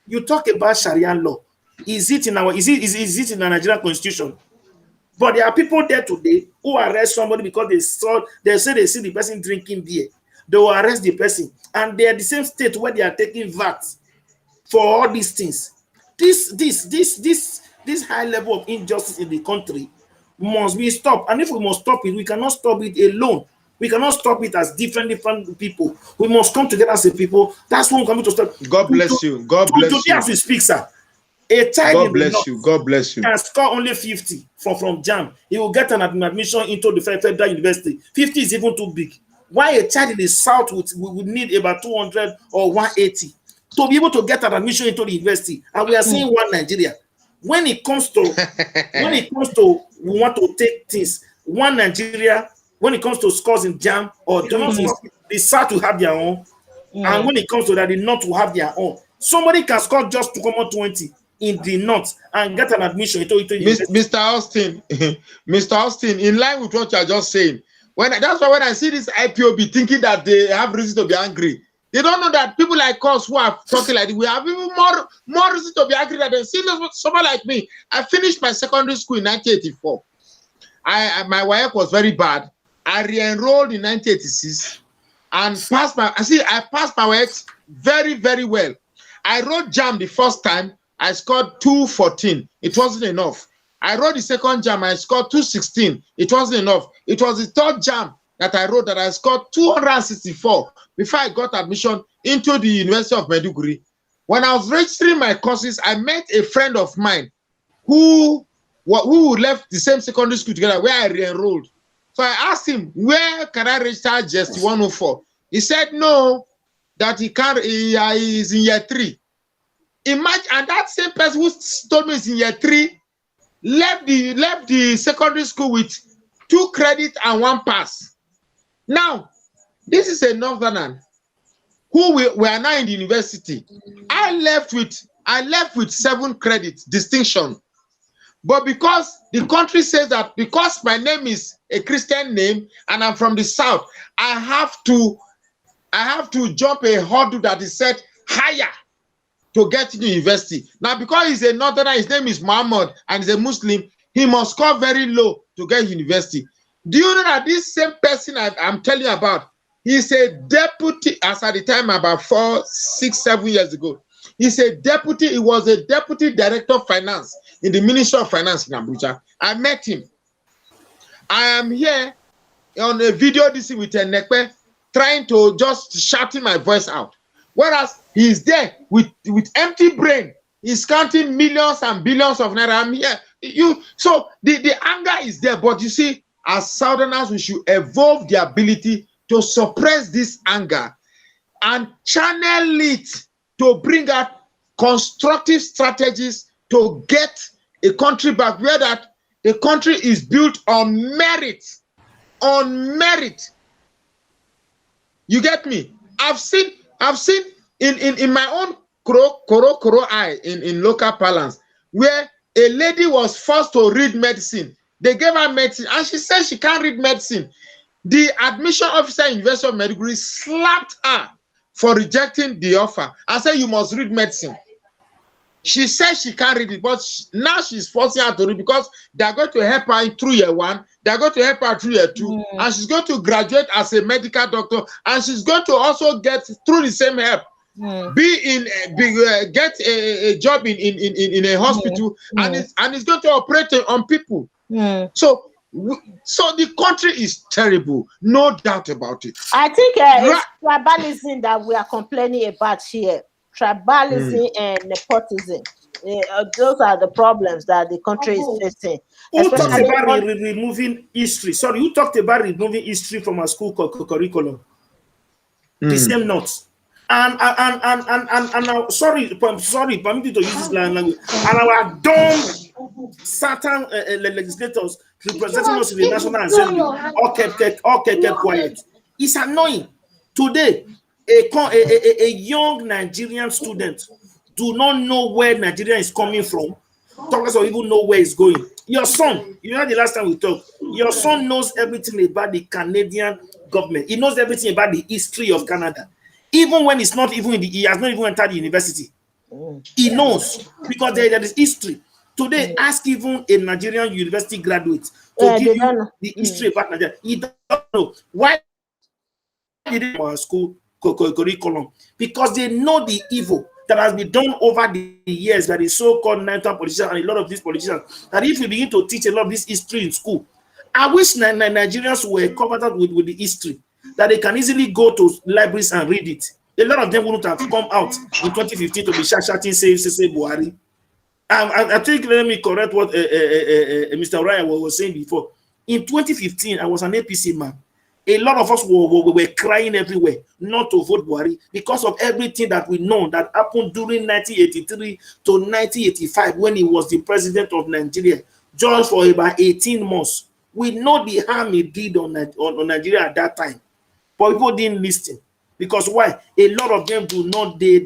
You talk about Sharia law. Is it in our is it in the Nigerian constitution? But there are people there today who arrest somebody because they say they see the person drinking beer. They will arrest the person, and they are the same state where they are taking VAT for all these things. This high level of injustice in the country must be stopped. And if we must stop it, we cannot stop it alone. We cannot stop it as different people. We must come together as a people. That's when we come to stop. God bless you. God bless you. As we speak, sir. A child God bless you. God bless you. Can score only 50 from JAM. He will get an admission into the federal university. 50 is even too big. Why a child in the South would need about 200 or 180 to be able to get an admission into the university? And we are seeing one Nigeria. When it comes to we want to take things, one Nigeria, when it comes to scores in JAM or doing things, the South will have their own. And when it comes to that, the North will have their own. Somebody can score just 2.20 in the North and get an admission into Mr. Austin, Mr. Austin, in line with what you are just saying, that's why when I see this IPOB thinking that they have reason to be angry, they don't know that people like us who are talking like this, we have even more reason to be angry than them. See, someone like me, I finished my secondary school in 1984. My work was very bad. I re-enrolled in 1986 and I passed my work very, very well. I wrote JAM the first time. I scored 214. It wasn't enough. I wrote the second JAM. I scored 216. It wasn't enough. It was the third JAM that I wrote that I scored 264 before I got admission into the University of Maiduguri. When I was registering my courses, I met a friend of mine who who left the same secondary school together, where I re-enrolled. So I asked him, where can I register just 104? He said no, that he can't. He is in year 3. Imagine, and that same person who told me he's in year 3 left the secondary school with 2 credits and 1 pass. Now, this is a northerner who we are now in the university. I left with 7 credits distinction, but because the country says that because my name is a Christian name and I'm from the south, I have to jump a hurdle that is set higher to get to the university. Now, because he's a northerner, his name is Muhammad and he's a Muslim, he must score very low to get university. Do you know that this same person I'm telling you about, he's a deputy, as at the time about 4, 6, 7 years ago. He's a deputy, he was a deputy director of finance in the Ministry of Finance in Abuja. I met him. I am here on a video this with a Nekpe, trying to just shouting my voice out. Whereas he's there with empty brain. He's counting millions and billions of naira. I'm here. So the anger is there, but you see, as Southerners, we should evolve the ability to suppress this anger and channel it to bring out constructive strategies to get a country back where that the country is built on merit. On merit. You get me? I've seen in my own koro eye in local parlance where a lady was forced to read medicine. They gave her medicine and she said she can't read medicine. The admission officer in University of Maiduguri slapped her for rejecting the offer and said, you must read medicine. She said she can't read it, but now she's forcing her to read because they're going to help her through year 1, they're going to help her through year 2, and she's going to graduate as a medical doctor, and she's going to also get through the same help. Get a job in a hospital, and it's going to operate on people. So the country is terrible, no doubt about it. I think it's tribalism that we are complaining about here. Tribalism and nepotism. Those are the problems that the country is facing. Who talked about removing history? Sorry, who talked about removing history from our school curriculum? The same notes. And now, sorry, permit me to use this language. And our dumb certain legislators representing us in the National Assembly all kept quiet. It's annoying. Today, a young Nigerian student do not know where Nigeria is coming from, talkers or even know where it's going. Your son, you know the last time we talked, your son knows everything about the Canadian government. He knows everything about the history of Canada. Even when it's not even he has not even entered the university. He knows because there is history. Today, ask even a Nigerian university graduate to give you the history about Nigeria. He don't know. Why did they our school curriculum? Because they know the evil that has been done over the years by the so-called national politicians and a lot of these politicians. That if we begin to teach a lot of this history in school, I wish Nigerians were covered up with the history, that they can easily go to libraries and read it. A lot of them wouldn't have come out in 2015 to be shouting, say Buhari. I think, let me correct what Mr. Ryan was saying before. In 2015, I was an APC man. A lot of us were crying everywhere not to vote Buhari because of everything that we know that happened during 1983 to 1985 when he was the president of Nigeria, just for about 18 months. We know the harm he did on Nigeria at that time, but people didn't listen. Because why? A lot of them do not, they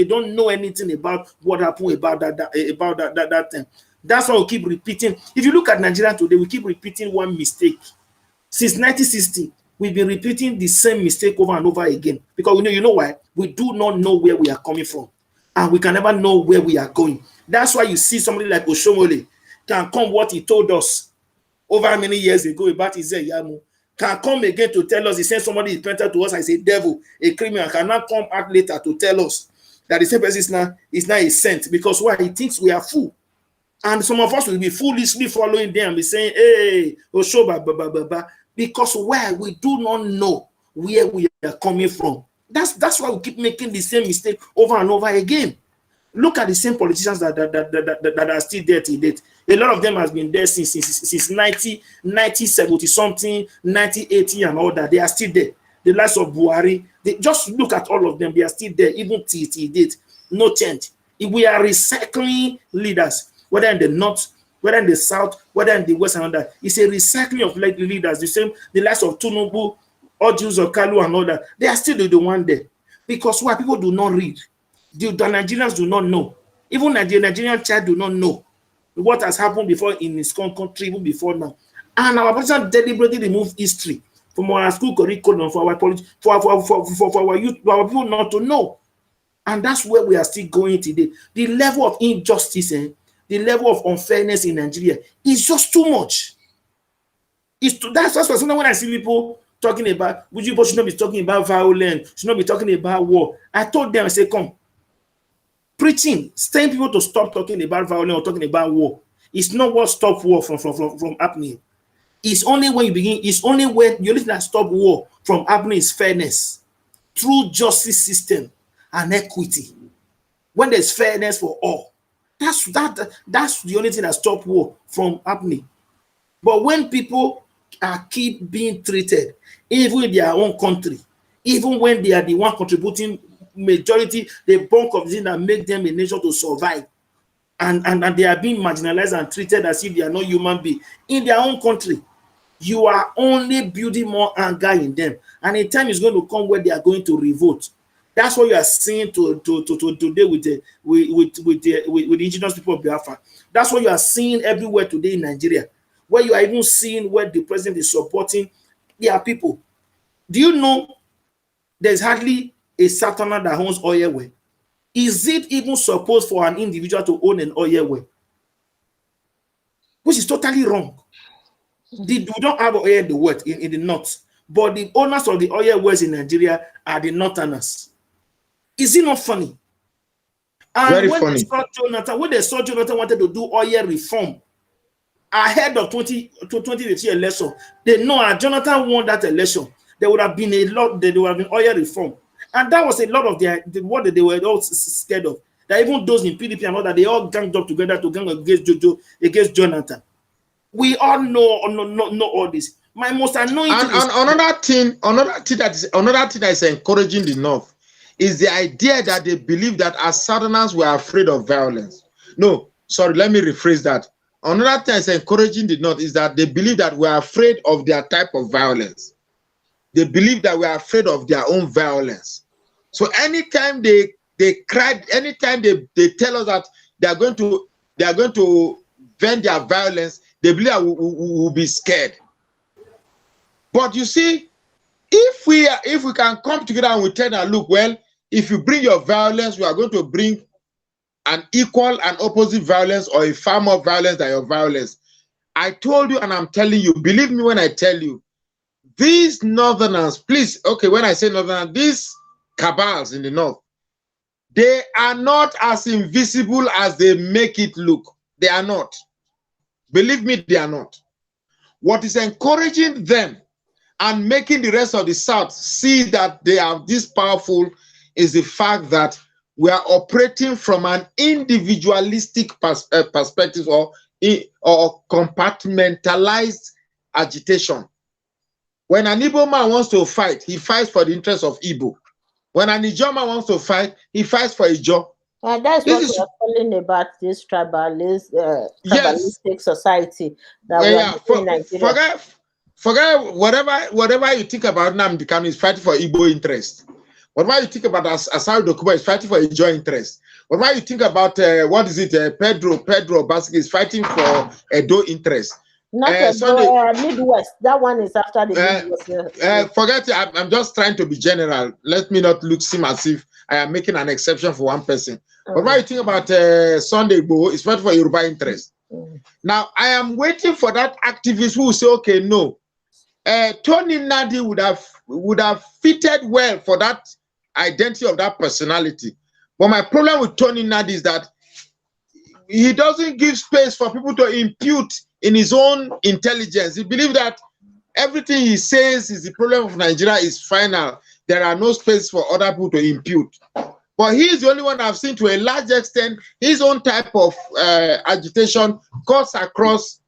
don't know anything about what happened about that time. That's why we keep repeating. If you look at Nigeria today, we keep repeating one mistake. Since 1960, we've been repeating the same mistake over and over again. Because you know why? We do not know where we are coming from. And we can never know where we are going. That's why you see somebody like Oshomole can come what he told us over many years ago about Ize Yamu. Can come again to tell us, he sent somebody is printed to us as a devil, a criminal, cannot come out later to tell us that the same person is now a saint. Because why? He thinks we are fool. And some of us will be foolishly following them and be saying, hey, Oshoba, because why? We do not know where we are coming from. That's why we keep making the same mistake over and over again. Look at the same politicians that are still there to date. A lot of them has been there since 1970 something, 1980 and all that. They are still there. The likes of Buhari, they just look at all of them. They are still there, even till date. No change. If we are recycling leaders, whether in the north, whether in the south, whether in the west and all that, it's a recycling of leaders. The same, the likes of Tinubu, Ojus or Kalu and all that. They are still the one there. Because why people do not read. The Nigerians do not know. Even the Nigerian child do not know what has happened before in his country, even before now. And our president deliberately removed history from our school curriculum for our youth, for our people not to know. And that's where we are still going today. The level of injustice and the level of unfairness in Nigeria is just too much. That's why sometimes when I see people talking about, people should not be talking about violence, should not be talking about war. I told them, I say, come, preaching, telling people to stop talking about violence or talking about war. It's not what stops war from happening. It's only when you begin, it's only when you listen that stop war from happening is fairness through justice system and equity. When there's fairness for all, that's the only thing that stops war from happening. But when people keep being treated, even in their own country, even when they are the one contributing majority, the bulk of the thing that make them a nation to survive, and they are being marginalized and treated as if they are not human beings in their own country, you are only building more anger in them, and a time is going to come where they are going to revolt. That's what you are seeing today with the indigenous people of Biafra. That's what you are seeing everywhere today in Nigeria, where you are even seeing where the president is supporting their people. Do you know there's hardly a Southerner that owns oil well? Is it even supposed for an individual to own an oil well? Which is totally wrong. We don't have oil in the world in the north, but the owners of the oil wells in Nigeria are the northerners. Is it not funny? And Very when funny. They saw Jonathan wanted to do oil reform ahead of 2020 election, they know that Jonathan won that election. There would have been oil reform. And that was a lot of what they were all scared of. That even those in PDP and all that, they all ganged up together to gang against Jonathan. We all know all this. My most annoying thing is another thing that is encouraging the North is the idea that they believe that as Southerners we are afraid of violence. No, sorry, let me rephrase that. Another thing that's encouraging the North is that they believe that we are afraid of their type of violence. They believe that we are afraid of their own violence. So anytime they cry, anytime they tell us that they are going to vent their violence, they believe that we will be scared. But you see, if we can come together and we tell them, look, well, if you bring your violence, we are going to bring an equal and opposite violence or a far more violence than your violence. I told you and I'm telling you, believe me when I tell you, these Northerners, please, okay, when I say Northerners, these cabals in the North, they are not as invisible as they make it look. They are not. Believe me, they are not. What is encouraging them and making the rest of the South see that they are this powerful is the fact that we are operating from an individualistic perspective or compartmentalized agitation. When an Igbo man wants to fight, he fights for the interest of Igbo. When an Ijaw man wants to fight, he fights for Ijaw. That's what we are calling about this tribalistic society that we are in Nigeria. Forget whatever you think about Nnamdi Kanu is fighting for Igbo interest. Whatever you think about Asari Dokuba is fighting for Ijaw interest. Whatever you think about Pedro Basque is fighting for Edo interest. Not Midwest. That one is after the Midwest. Forget it. I'm just trying to be general. Let me not seem as if I am making an exception for one person. But what you think about Sunday Igboho is fighting for Yoruba interest. Now, I am waiting for that activist who will say, okay, no, Tony Nadi would have fitted well for that identity of that personality. But my problem with Tony Nadi is that he doesn't give space for people to impute in his own intelligence. He believes that everything he says is the problem of Nigeria is final. There are no space for other people to impute. But he is the only one I've seen to a large extent his own type of agitation cuts across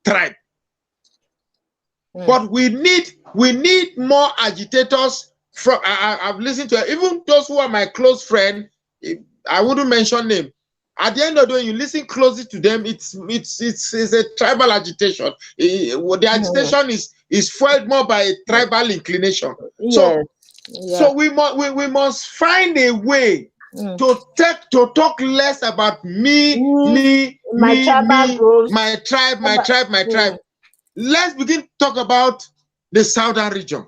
tribe. But we need more agitators from. I've listened to even those who are my close friend. I wouldn't mention name. At the end of the day, you listen closely to them. It's a tribal agitation. The agitation is fueled more by a tribal inclination. Yes. So we must find a way to talk less about my tribe. Let's begin to talk about the southern region,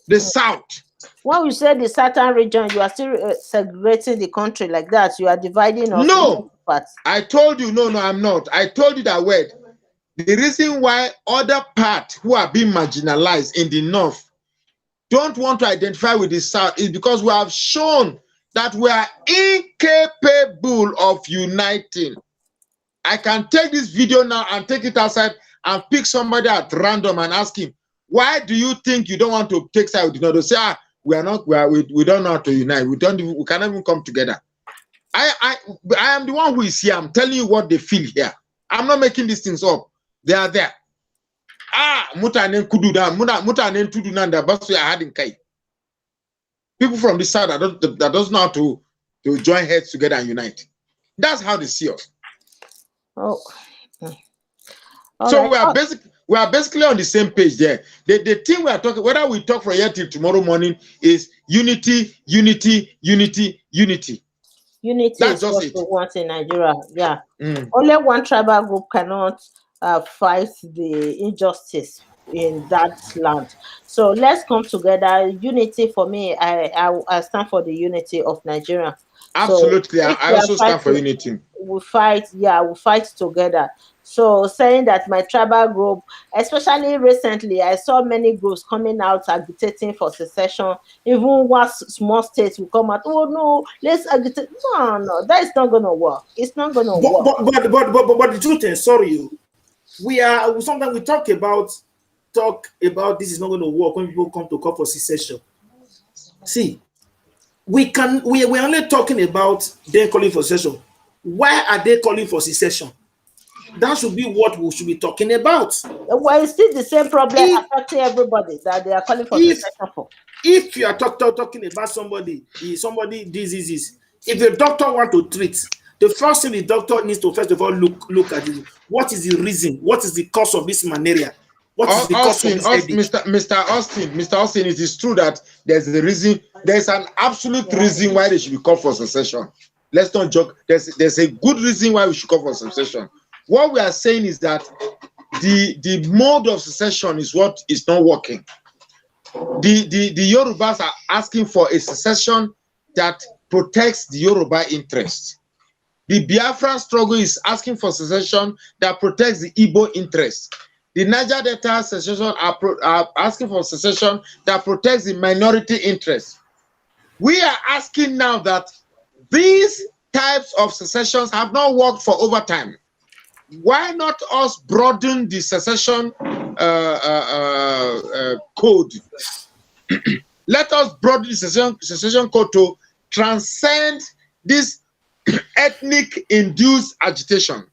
the south. When you say the southern region, you are still segregating the country like that. You are dividing us. No, I told you, no, I'm not. I told you that word. The reason why other parts who are being marginalized in the north don't want to identify with the south is because we have shown that we are incapable of uniting. I can take this video now and take it outside and pick somebody at random and ask him, why do you think you don't want to take side with the north? They say, we don't know how to unite. We cannot even come together. I am the one who is here. I'm telling you what they feel here. I'm not making these things up. They are there. People from this side that doesn't know how to join heads together and unite. That's how they see us. Oh. So we are basically on the same page there. The thing we are talking, whether we talk from here till tomorrow morning, is unity. Unity That's is just what it. we want in Nigeria. Yeah. Only one tribal group cannot fight the injustice in that land. So let's come together. Unity for me, I stand for the unity of Nigeria. Absolutely. So I also stand for unity. We fight together. So saying that my tribal group, especially recently, I saw many groups coming out agitating for secession. Even one small states will come out, oh no, let's agitate. No, that is not gonna work. It's not gonna work. But the truth is, sorry, sometimes we talk about this is not going to work when people come to call for secession. See, we're only talking about them calling for secession. Why are they calling for secession? That should be what we should be talking about. Well, it's still the same problem affecting everybody that they are calling for secession for. If you are talking about somebody diseases, if the doctor want to treat, the first thing the doctor needs to first of all look at it. What is the reason? What is the cause of this malaria? What is the cause of this headache? Mr. Austin, it is true that there's a reason. There's an absolute reason why they should be called for secession. Let's not joke. There's a good reason why we should call for secession. What we are saying is that the mode of secession is what is not working. The Yorubas are asking for a secession that protects the Yoruba interest. The Biafran struggle is asking for secession that protects the Igbo interest. The Niger Delta secession are asking for secession that protects the minority interest. We are asking now that these types of secessions have not worked for over time. Why not us broaden the secession code? Let us broaden the secession code to transcend this ethnic induced agitation.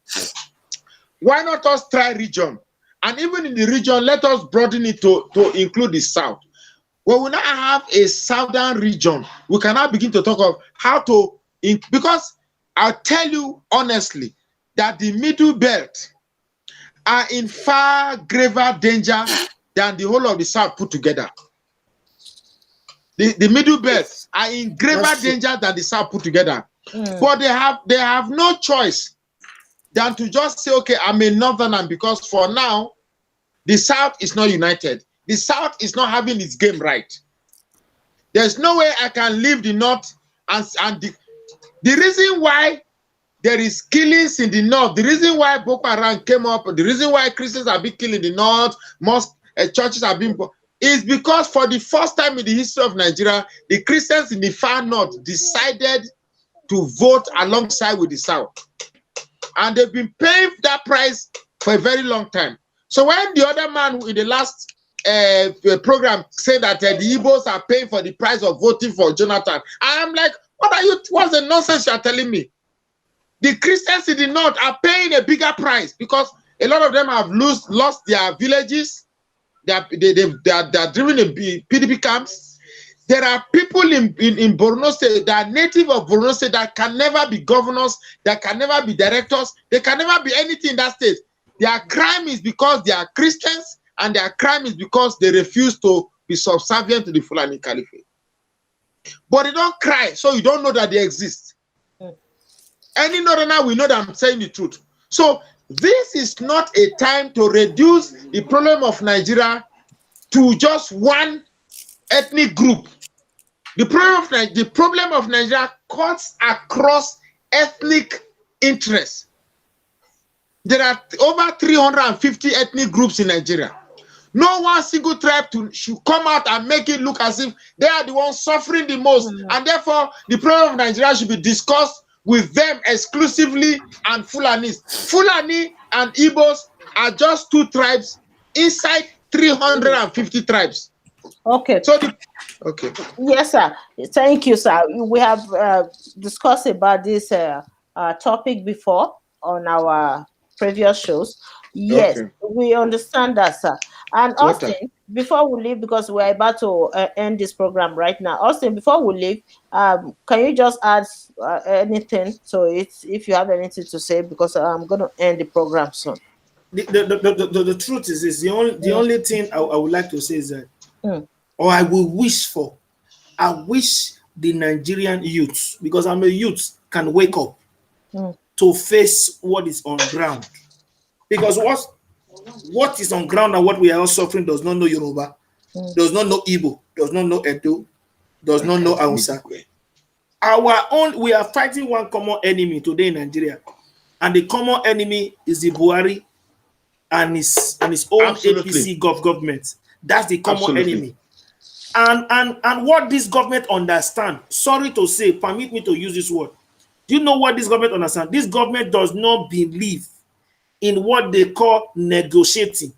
Why not us try region? And even in the region, let us broaden it to include the south. When we now have a southern region, we can now begin to talk of how to, because I'll tell you honestly that the middle belt are in far graver danger than the whole of the south put together. The middle belt are in graver danger than the south put together. But they have no choice than to just say, okay, I'm a northerner, because for now, the south is not united. The south is not having its game right. There's no way I can leave the north and the reason why there is killings in the north, the reason why Boko Haram came up, the reason why Christians are being killed in the north, most churches are being, is because for the first time in the history of Nigeria, the Christians in the far north decided to vote alongside with the south. And they've been paying that price for a very long time. So when the other man in the last program say that the Igbos are paying for the price of voting for Jonathan. I'm like, what's the nonsense you are telling me? The Christians in the north are paying a bigger price because a lot of them have lost their villages. They are driven in PDP camps. There are people in Borno State that are native of Borno State that can never be governors, that can never be directors, they can never be anything in that state. Their crime is because they are Christians, and their crime is because they refuse to be subservient to the Fulani Caliphate. But they don't cry, so you don't know that they exist. Any northerner will know that I'm saying the truth. So this is not a time to reduce the problem of Nigeria to just one ethnic group. The problem of Nigeria cuts across ethnic interests. There are over 350 ethnic groups in Nigeria. No one single tribe should come out and make it look as if they are the ones suffering the most. And therefore, the problem of Nigeria should be discussed with them exclusively and Fulanis. Fulani and Igbos are just two tribes inside 350 tribes. Okay. So okay. Yes, sir. Thank you, sir. We have discussed about this topic before on our previous shows. Yes, okay. We understand that, sir. And Austin, before we leave, because we're about to end this program right now, Austin, before we leave, can you just add anything to it, if you have anything to say, because I'm going to end the program soon. The truth is the only thing I would like to say is that, or I will wish for, I wish the Nigerian youth, because I'm a youth, can wake up to face what is on ground. Because what is on ground and what we are all suffering does not know Yoruba, does not know Igbo, does not know Edo, does not know Hausa. We are fighting one common enemy today in Nigeria, and the common enemy is the Buhari and his own APC government. That's the common enemy. And what this government understand, sorry to say, permit me to use this word. Do you know what this government understand? This government does not believe in what they call negotiating.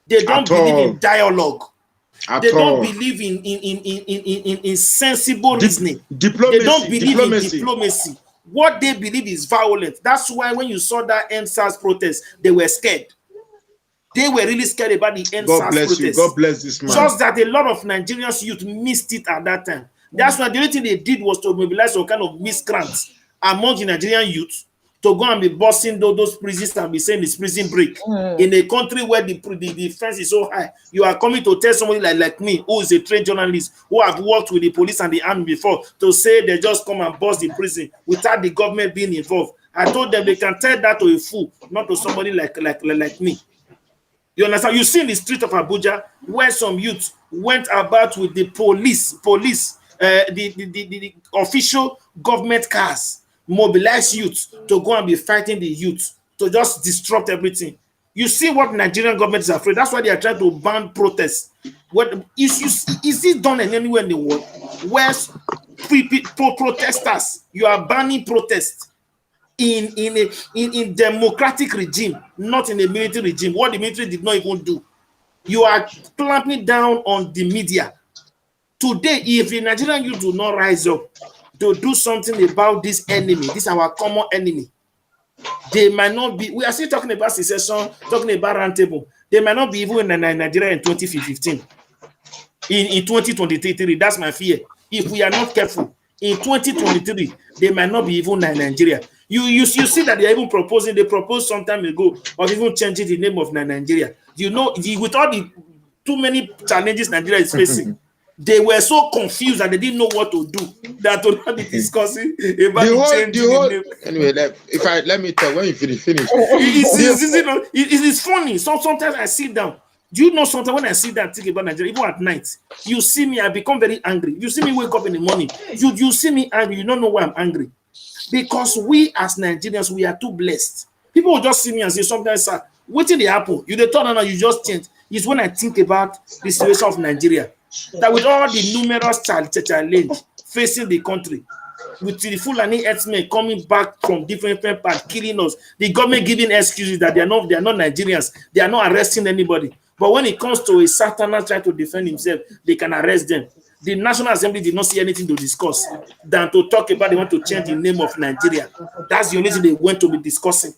They don't believe in dialogue. They don't believe in sensible reasoning. Diplomacy. They don't believe in diplomacy. What they believe is violence. That's why when you saw that NSAS protest, they were scared. They were really scared about the NSAS protest. God bless this man. Just that a lot of Nigerians youth missed it at that time. That's why the only thing they did was to mobilize some kind of miscreants among the Nigerian youth to go and be busting those prisons and be saying it's prison break in a country where the fence is so high. You are coming to tell somebody like me, who is a trained journalist, who have worked with the police and the army before, to say they just come and bust the prison without the government being involved. I told them they can tell that to a fool, not to somebody like me. You understand? You see in the street of Abuja where some youth went about with the police, the official government cars, mobilize youth to go and be fighting the youth to just disrupt everything. You see what Nigerian government is afraid. That's why they are trying to ban protests. What is this done anywhere in the world? Where's protesters? You are banning protests in a democratic regime, not in a military regime. What the military did not even do. You are clamping down on the media. Today, if the Nigerian youth do not rise up to do something about this enemy, this our common enemy, they might not be. We are still talking about secession, talking about roundtable. They might not be even in Nigeria in 2015. In 2023, that's my fear. If we are not careful, in 2023, they might not be even in Nigeria. You see that they are even proposing. They proposed some time ago of even changing the name of Nigeria. You know, with all the too many challenges Nigeria is facing. They were so confused that they didn't know what to do. That will not be discussing about the name. Anyway, let me tell when you finish. It's funny. Sometimes I sit down. Do you know sometimes when I sit down and think about Nigeria, even at night, you see me, I become very angry. You see me wake up in the morning. You see me angry. You don't know why I'm angry. Because we as Nigerians, we are too blessed. People will just see me and say sometimes, sir, what did happen? You the turn and you just change. It's when I think about the situation of Nigeria. That with all the numerous challenges facing the country, with the Fulani herdsmen coming back from different parts, killing us, the government giving excuses that they are not Nigerians, they are not arresting anybody. But when it comes to a Southerner trying to defend himself, they can arrest them. The National Assembly did not see anything to discuss than to talk about they want to change the name of Nigeria. That's the only thing they went to be discussing.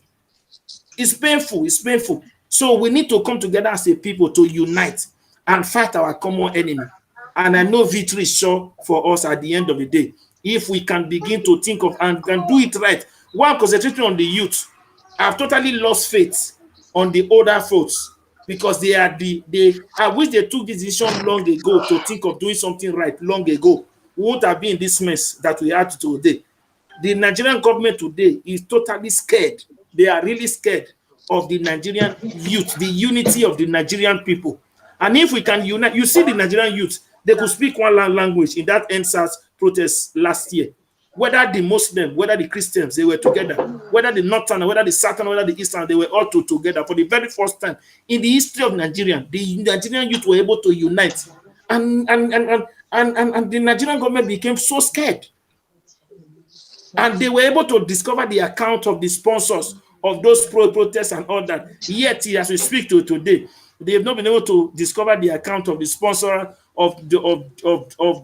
It's painful. It's painful. So we need to come together as a people to unite and fight our common enemy. And I know victory is sure for us at the end of the day. If we can begin to think of and can do it right. One, concentrating on the youth. I've totally lost faith on the older folks because I wish they took this decision long ago to think of doing something right long ago. We won't have been in this mess that we are today. The Nigerian government today is totally scared. They are really scared of the Nigerian youth, the unity of the Nigerian people. And if we can unite, you see the Nigerian youth, they could speak one language in that NSAS protest last year. Whether the Muslims, whether the Christians, they were together. Whether the Northern, whether the Southern, whether the Eastern, they were all together for the very first time in the history of Nigeria. The Nigerian youth were able to unite, and the Nigerian government became so scared, and they were able to discover the account of the sponsors of those protests and all that. Yet, as we speak to today, they have not been able to discover the account of the sponsor of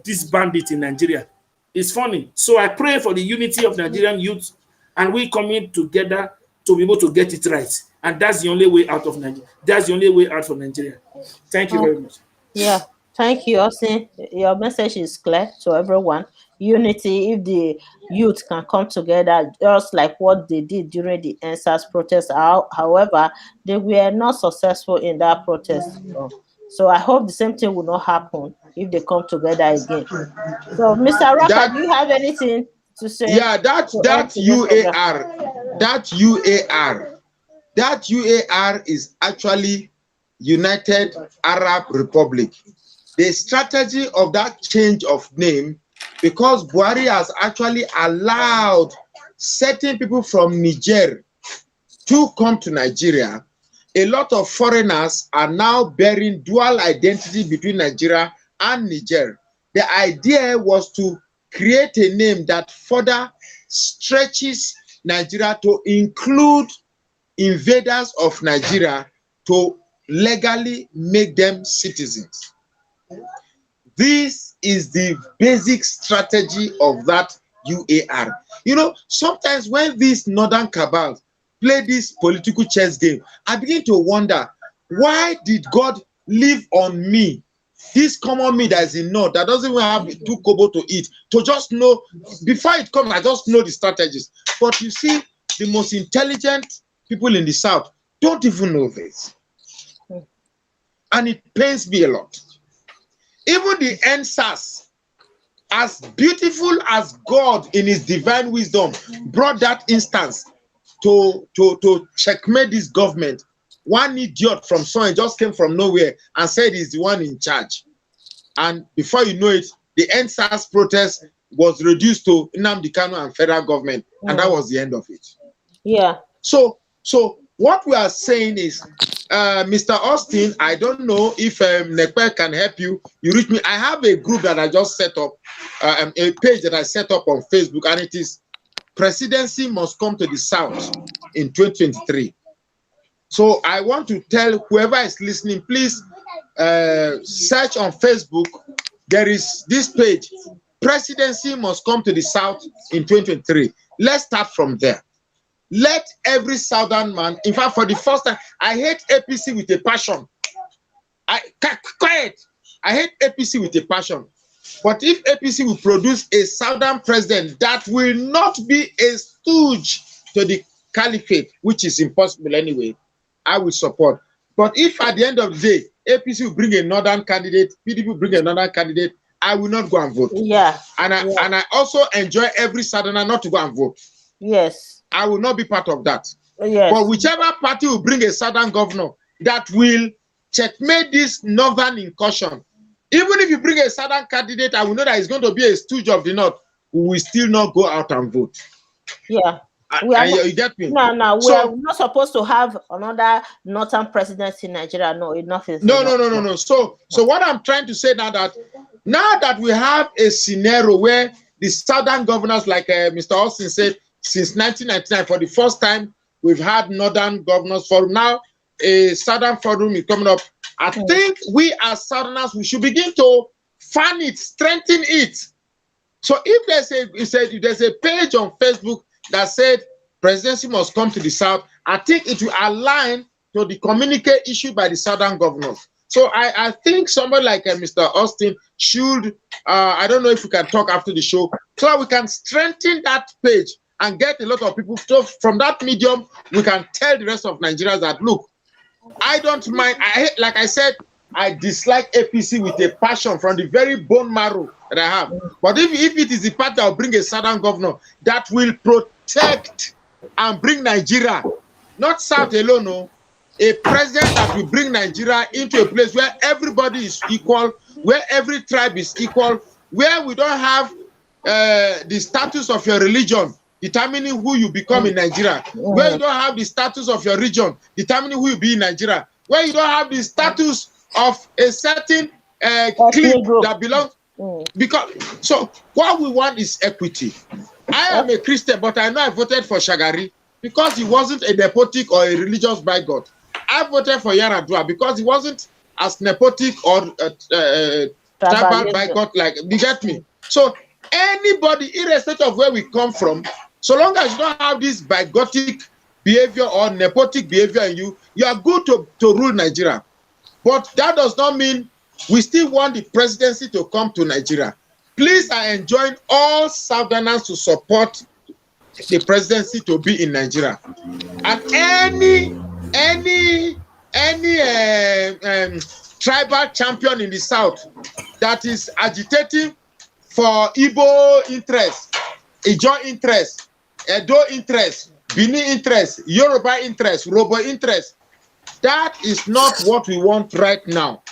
this bandit in Nigeria. It's funny. So I pray for the unity of Nigerian youth, and we coming together to be able to get it right. And that's the only way out of Nigeria. That's the only way out for Nigeria. Thank you very much. Yeah, thank you, Austin. Your message is clear to everyone. Unity, if the youth can come together, just like what they did during the NSAS protest. However, they were not successful in that protest. So I hope the same thing will not happen if they come together again. So, Mr. Rocker, do you have anything to say? Yeah, that UAR is actually United Arab Republic. The strategy of that change of name, because Buhari has actually allowed certain people from Niger to come to Nigeria. A lot of foreigners are now bearing dual identity between Nigeria and Niger. The idea was to create a name that further stretches Nigeria to include invaders of Nigeria to legally make them citizens. This is the basic strategy of that UAR. You know, sometimes when these northern cabals play this political chess game, I begin to wonder, why did God leave on me this common me that is in north, that doesn't even have 2 kobo to eat, to just know, before it comes, I just know the strategies. But you see, the most intelligent people in the south don't even know this. And it pains me a lot. Even the NSAS, as beautiful as God in his divine wisdom brought that instance to checkmate this government, one idiot from somewhere just came from nowhere and said he's the one in charge. And before you know it, the NSAS protest was reduced to Nnamdi Kanu and federal government, and that was the end of it. Yeah. So what we are saying is, Mr. Austin, I don't know if Nekpe can help you. You reach me. I have a group that I just set up, a page that I set up on Facebook, and it is Presidency Must Come to the South in 2023. So I want to tell whoever is listening, please search on Facebook. There is this page, Presidency Must Come to the South in 2023. Let's start from there. Let every Southern man, in fact, for the first time, I hate APC with a passion. Quiet. I hate APC with a passion. But if APC will produce a Southern president that will not be a stooge to the caliphate, which is impossible anyway, I will support. But if at the end of the day, APC will bring a northern candidate, PDP will bring another candidate, I will not go and vote. Yeah. And I also enjoy every Southerner not to go and vote. Yes. I will not be part of that. Yes. But whichever party will bring a Southern governor that will checkmate this northern incursion, even if you bring a Southern candidate, I will know that it's going to be a stooge of the North, who will still not go out and vote. Yeah. You get me? No, we are not supposed to have another northern president in Nigeria. No, enough is no. So what I'm trying to say now that we have a scenario where the Southern governors, like Mr. Austin said, since 1999, for the first time, we've had northern governors. For now, a Southern forum is coming up I think we as Southerners, we should begin to fan it, strengthen it. So if there's a page on Facebook that said presidency must come to the South, I think it will align to the communique issued by the Southern governors. So I think somebody like Mr. Austin should, I don't know if we can talk after the show, so that we can strengthen that page and get a lot of people. So from that medium, we can tell the rest of Nigerians that, look, I don't mind. Like I said, I dislike APC with a passion from the very bone marrow that I have. But if it is the party that will bring a Southern governor that will protect and bring Nigeria, not South alone, no, a president that will bring Nigeria into a place where everybody is equal, where every tribe is equal, where we don't have the status of your religion determining who you become in Nigeria, where you don't have the status of your region determining who you be in Nigeria, where you don't have the status of a certain clique that belongs. Because so what we want is equity. I am a Christian, but I know I voted for Shagari because he wasn't a nepotic or a religious bigot. I voted for Yaradua because he wasn't as nepotic or tribal bigot like, you get me? So anybody, irrespective of where we come from, so long as you don't have this bigotic behavior or nepotic behavior in you, you are good to rule Nigeria. But that does not mean we still want the presidency to come to Nigeria. Please, I enjoin all Southerners to support the presidency to be in Nigeria. And any tribal champion in the South that is agitating for Igbo interest, Ijo interest, Edo interest, Bini interest, Yoruba interest, Robo interest, that is not what we want right now.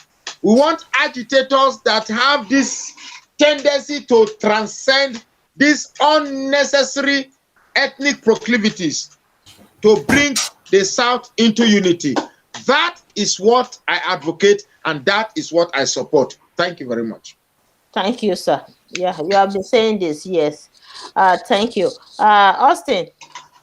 We want agitators that have this tendency to transcend these unnecessary ethnic proclivities to bring the South into unity. That is what I advocate, and that is what I support. Thank you very much. Thank you, sir. Yeah, you have been saying this, yes. Thank you. Austin,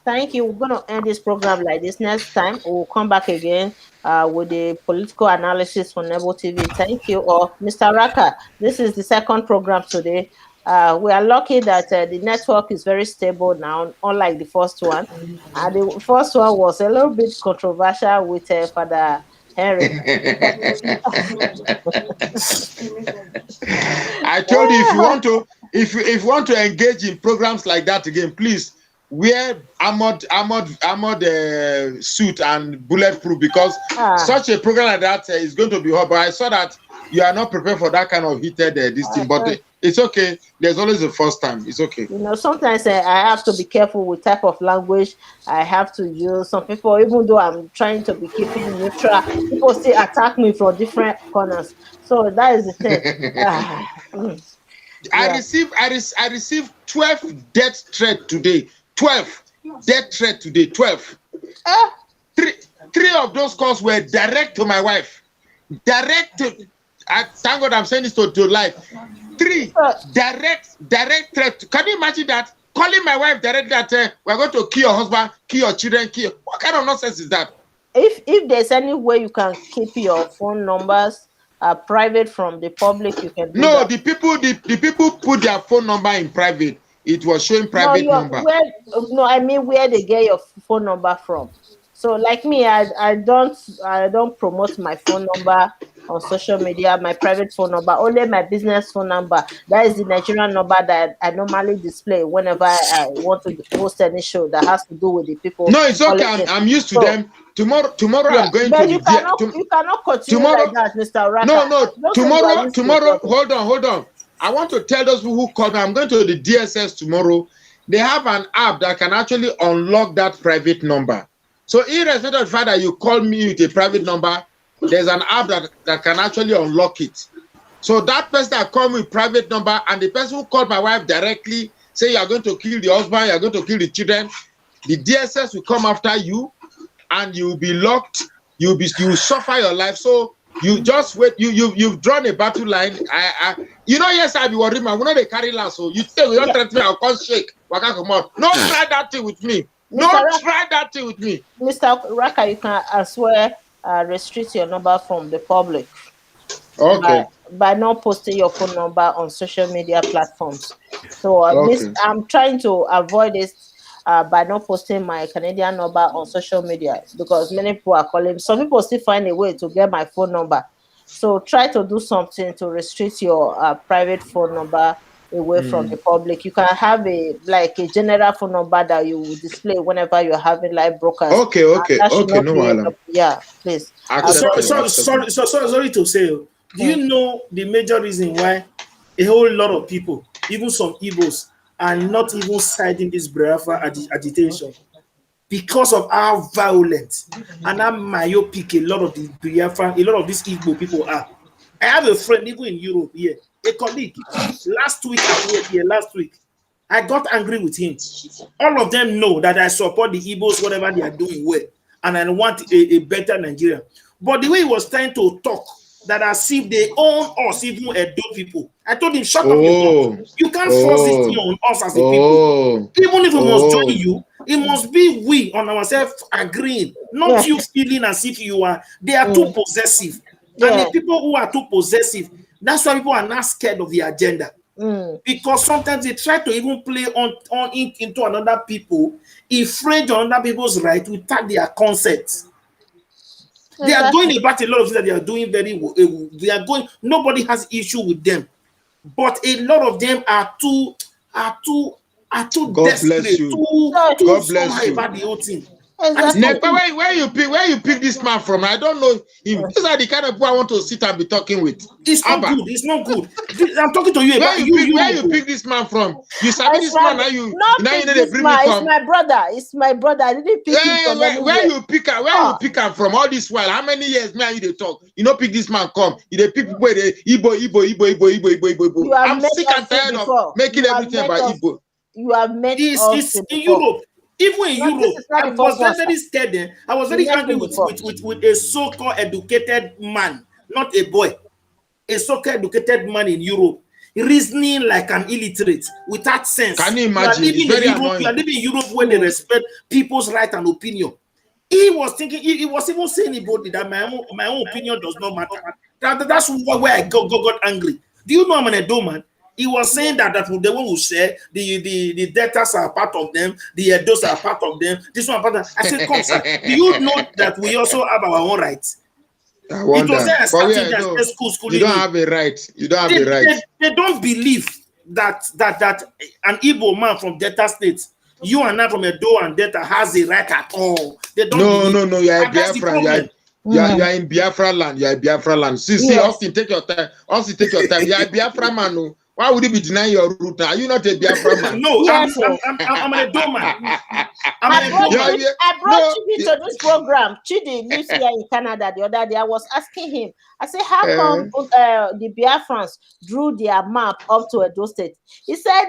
thank you. We're going to end this program like this. Next time, we'll come back again with the political analysis on Nebo TV. Thank you. Or Mr. Raka, this is the second program today. We are lucky that the network is very stable now, unlike the first one. The first one was a little bit controversial with Father Henry. I told you, if you want to engage in programs like that again, please wear armored suit and bulletproof, because such a program like that is going to be hot. But I saw that you are not prepared for that kind of heated this thing. But it's okay. There's always a first time. It's okay. You know, sometimes I have to be careful with type of language I have to use. Some people, even though I'm trying to be keeping neutral, people still attack me from different corners. So that is the thing. I received 12 death threats today. 12 death threats today. 12. Three of those calls were direct to my wife. Direct to. Thank God I'm saying this to life. 3 direct threat. Can you imagine that? Calling my wife directly that we're going to kill your husband, kill your children, kill. What kind of nonsense is that? If there's any way you can keep your phone numbers private from the public, you can do no, that. the people put their phone number in private. It was showing private number. I mean where they get your phone number from. So like me, I don't promote my phone number on social media, my private phone number, only my business phone number. That is the Nigerian number that I normally display whenever I want to host any show that has to do with the people. No, it's okay. I'm used to them. Tomorrow I'm going to you cannot continue like that, Mr. Raka. No. Tomorrow. Hold on. I want to tell those people who called me, I'm going to the DSS tomorrow. They have an app that can actually unlock that private number. So irrespective of the fact that you call me with a private number, there's an app that can actually unlock it. So that person that called me with private number and the person who called my wife directly say you are going to kill the husband, you are going to kill the children, the DSS will come after you and you will be locked. You will suffer your life. So you just wait. You've drawn a battle line. Yes, I be worried, man. We know they carry last. So you say we don't threaten me, I'll come shake. Waka come out. No, try that thing with me. Try that thing with me. Mr. Raka, you can swear restrict your number from the public by Okay. not posting your phone number on social media platforms. So this Okay. I'm trying to avoid this by not posting my Canadian number on social media because many people are calling. Some people still find a way to get my phone number. So try to do something to restrict your private phone number away from the public. You can have a general phone number that you will display whenever you're having live broadcast. Okay. Okay. That should Okay. not No be wahala. yeah, please. Accepted. Sorry to say, do you know the major reason why a whole lot of people, even some Igbos, are not even siding this Biafra agitation? Because of how violent and how myopic a lot of the Biafra, a lot of these Igbo people are. I have a friend even in Europe here, a colleague, last week at work here, last week. I got angry with him. All of them know that I support the Igbos, whatever they are doing well, and I want a better Nigeria. But the way he was trying to talk, that as if they own us, even adult people. I told him, shut up your mouth. You can't force this thing on us as a people. Even if we must join you, it must be we on ourselves agreeing, not you feeling as if you are. They are too possessive. And the people who are too possessive, that's why people are not scared of the agenda. Because sometimes they try to even play on into another people, infringe on other people's right without their consent. They are going about a lot of things that they are doing very well. They are going, nobody has issue with them. But a lot of them are too desperate, too God bless you. about the whole thing. Exactly. Where you pick this man from? I don't know him. These are the kind of people I want to sit and be talking with. It's not good. It's not good. I'm talking to you about where you pick this man from? You sabi this man now you need to bring me from. It's my brother. It's my brother. I didn't pick him from where you pick him from all this while? How many years me and you they talk? You know pick this man come. You they pick people they Igbo. I'm sick and tired of making everything about Igbo. You have met us in Europe. Even in Europe, I was very scared then. I was very angry with a so-called educated man, not a boy. A so-called educated man in Europe, reasoning like an illiterate, without sense. Can you imagine? You are living in Europe where they respect people's right and opinion. He was thinking, he was even saying that my own opinion does not matter. That's where I got angry. Do you know I'm an Edo man? He was saying that the one who said the debtors are part of them, the Edos are part of them, this one part of them. I said, come, sir, do you know that we also have our own rights? I wonder. You don't have a right. You don't have a right. They don't believe that an Igbo man from Delta State, you and I from Edo and Delta, has a right at all. They don't No. You are a Biafran. You are in Biafra land. You are in Biafra land. See, Austin, take your time. You are a Biafra man. No. Why would you be denying your root now? Are you not a Biafra man? No, I'm an Edo man. I brought Chidi to this program. Chidi lives here in Canada the other day. I was asking him, I said, how come the Biafrans drew their map up to Edo State? He said,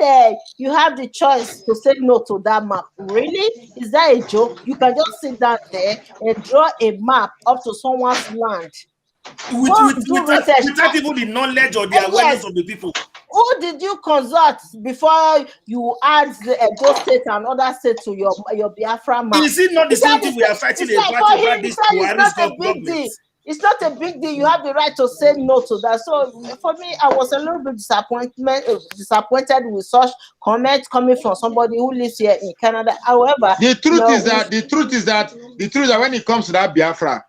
you have the choice to say no to that map. Really? Is that a joke? You can just sit down there and draw a map up to someone's land. Without even the knowledge or the awareness of the people. Who did you consult before you add the Edo State and other states to your Biafra map? Is it not the same thing we are fighting about this government? It's not a big deal. You have the right to say no to that. So for me, I was a little bit disappointed with such comments coming from somebody who lives here in Canada. However, the truth is that when it comes to that Biafra,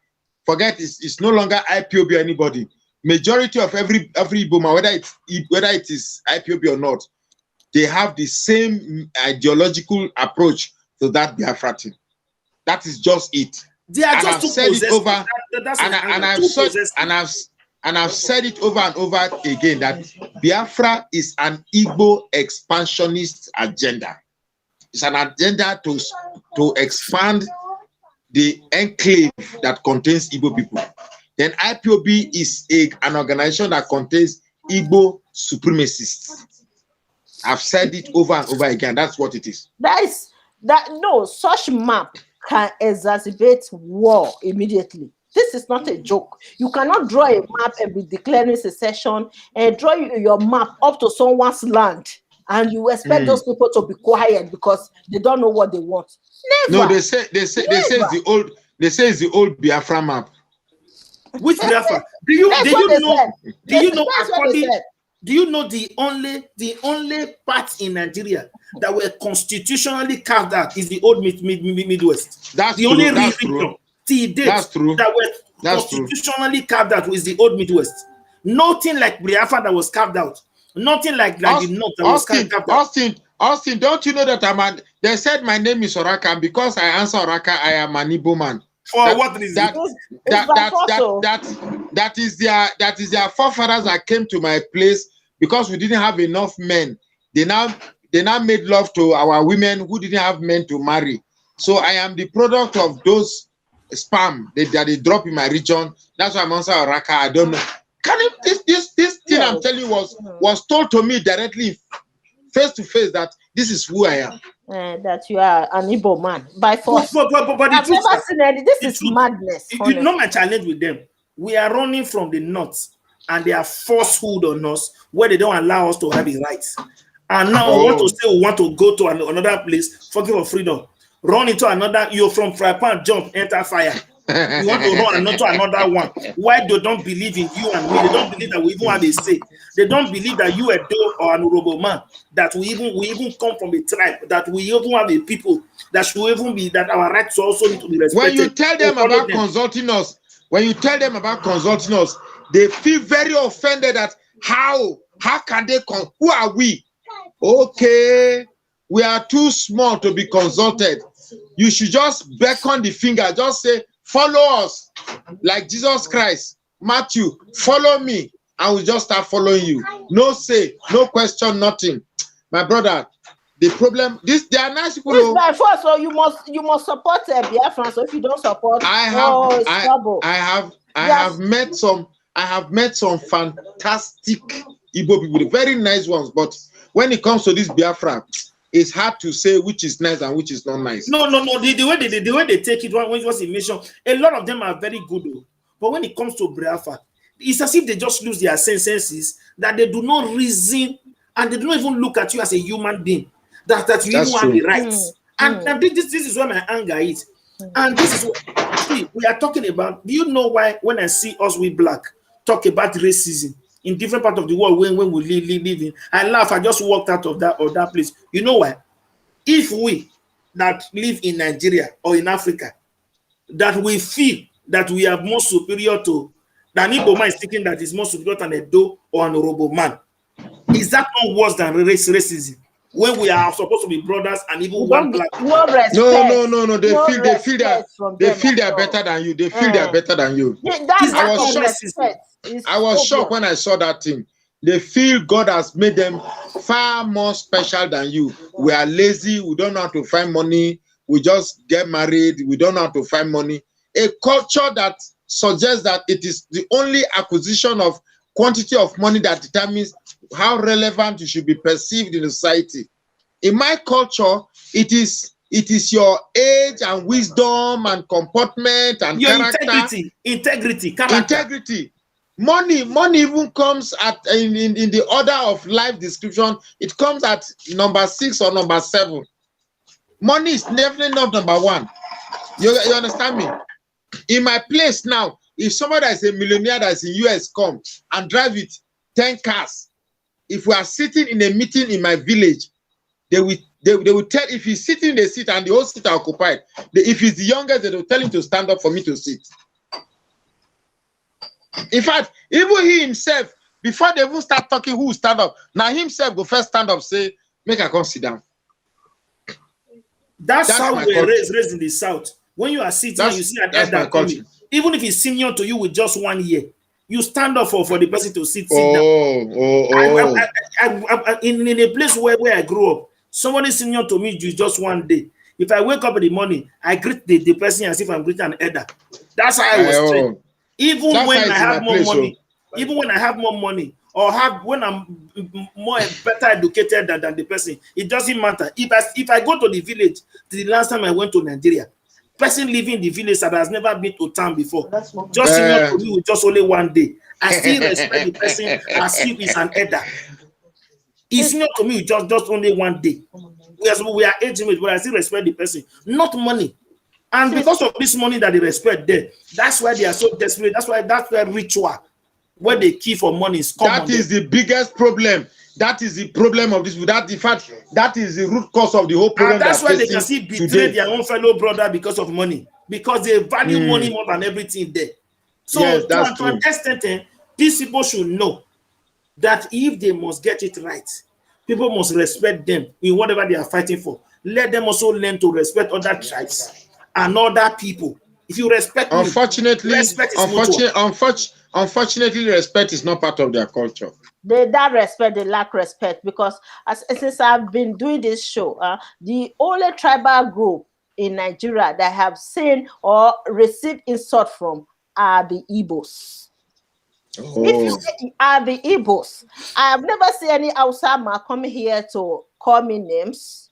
forget it's no longer IPOB or anybody. Majority of every Igbo, whether it is IPOB or not, they have the same ideological approach to that Biafra thing. That is just it. They are just too possessive. I've said it over and over again that Biafra is an Igbo expansionist agenda. It's an agenda to expand the enclave that contains Igbo people. Then IPOB is an organization that contains Igbo supremacists. I've said it over and over again. That's what it is. Such map can exacerbate war immediately. This is not a joke. You cannot draw a map and be declaring secession and draw your map up to someone's land and you expect those people to be quiet because they don't know what they want. Never. No, they say it's the old Biafra map. Which Biafra? Do you know the only part in Nigeria that were constitutionally carved out is the old Midwest? That's the true. only That's region true. till date That's true. that were That's constitutionally carved out is the old Midwest. Nothing like Biafra that was carved out. Nothing like the North that was carved out. Austin, don't you know that they said my name is Oraka, and because I answer Oraka, I am an Igbo man. For what reason? That is their forefathers that came to my place because we didn't have enough men. They now made love to our women who didn't have men to marry. So I am the product of those sperm that they drop in my region. That's why I'm answer Oraka. I don't know. This thing I'm telling you was told to me directly, face to face, that this is who I am. That you are an Igbo man by force. But I've never seen any. This is madness. You know my challenge with them. We are running from the North, and they are forceful on us where they don't allow us to have the rights. And now we want to go to another place, fucking for freedom. Run into another. You're from fry pan, jump, enter fire. You want to run into another one. Why they don't believe in you and me? They don't believe that we even have a say. They don't believe that you are a dog or an Urobo man, that we even come from a tribe, that we even have a people, that should even be, that our rights also need to be respected. When you tell them about consulting us, they feel very offended at how can they who are we? Okay, we are too small to be consulted. You should just beckon the finger, just say, follow us, like Jesus Christ. Matthew, follow me, and we'll just start following you. No say, no question, nothing. My brother, the problem, they are nice people. This by force, so you must support Biafra. So if you don't support, I have met some fantastic Igbo people, very nice ones. But when it comes to this Biafra, it's hard to say which is nice and which is not nice. No. The way they take it, when it was in mission, a lot of them are very good. But when it comes to Biafra, it's as if they just lose their senses, that they do not reason and they don't even look at you as a human being. That you even have the rights. And this is where my anger is. And this is what we are talking about. Do you know why when I see us we black talk about racism in different parts of the world when we live in, I laugh. I just walked out of that place. You know why? If we that live in Nigeria or in Africa, that we feel that we are more superior to than Igbo man is thinking that is more superior than a Do or an Orobo man, is that not worse than racism? When we are supposed to be brothers and even one black. No. They feel they are better than you. They feel they are better than you. I was shocked when I saw that thing. They feel God has made them far more special than you. We are lazy. We don't know how to find money. We just get married. We don't know how to find money. A culture that suggests that it is the only acquisition of quantity of money that determines how relevant you should be perceived in society. In my culture, it is your age and wisdom and comportment and your character. Integrity, character. Integrity. Money even comes in the order of life description. It comes at number 6 or number 7. Money is definitely not number 1. You understand me? In my place now, if somebody that is a millionaire that is in US come and drive with 10 cars, if we are sitting in a meeting in my village, they will tell, if he's sitting in the seat and the whole seat are occupied, if he's the youngest, they will tell him to stand up for me to sit. In fact, even he himself, before they even start talking who will stand up, now himself will first stand up, say, make I come sit down. That's how we were raised in the South. When you are sitting and you see an elder coming, even if he's senior to you with just 1 year, you stand up for the person to sit down. In a place where I grew up, somebody senior to me just 1 day. If I wake up in the morning, I greet the person as if I'm greeting an elder. That's how I was trained. Even when I have more money, or when I'm better educated than the person, it doesn't matter. If I go to the village, the last time I went to Nigeria, person living in the village that has never been to town before, just senior to me with just only 1 day, I still respect the person as if he's an elder. He's senior to me with just only 1 day. We are age mates, but I still respect the person. Not money. And because of this money that they respect there, that's why they are so desperate. That's why that's their ritual. Where they kill for money is common. That is the biggest problem. That is the problem of this. That, in fact, that is the root cause of the whole problem. And that's why they can see betray their own fellow brother because of money. Because they value money more than everything there. So yes, to an extent, these people should know that if they must get it right, people must respect them in whatever they are fighting for. Let them also learn to respect other tribes and other people. If you respect unfortunately, me, respect is unfortunately, respect is not part of their culture. That respect, they lack respect, because since I've been doing this show, the only tribal group in Nigeria that have seen or received insult from are the Igbos. Oh. If you are the Igbos, I have never seen any Hausa man coming here to call me names.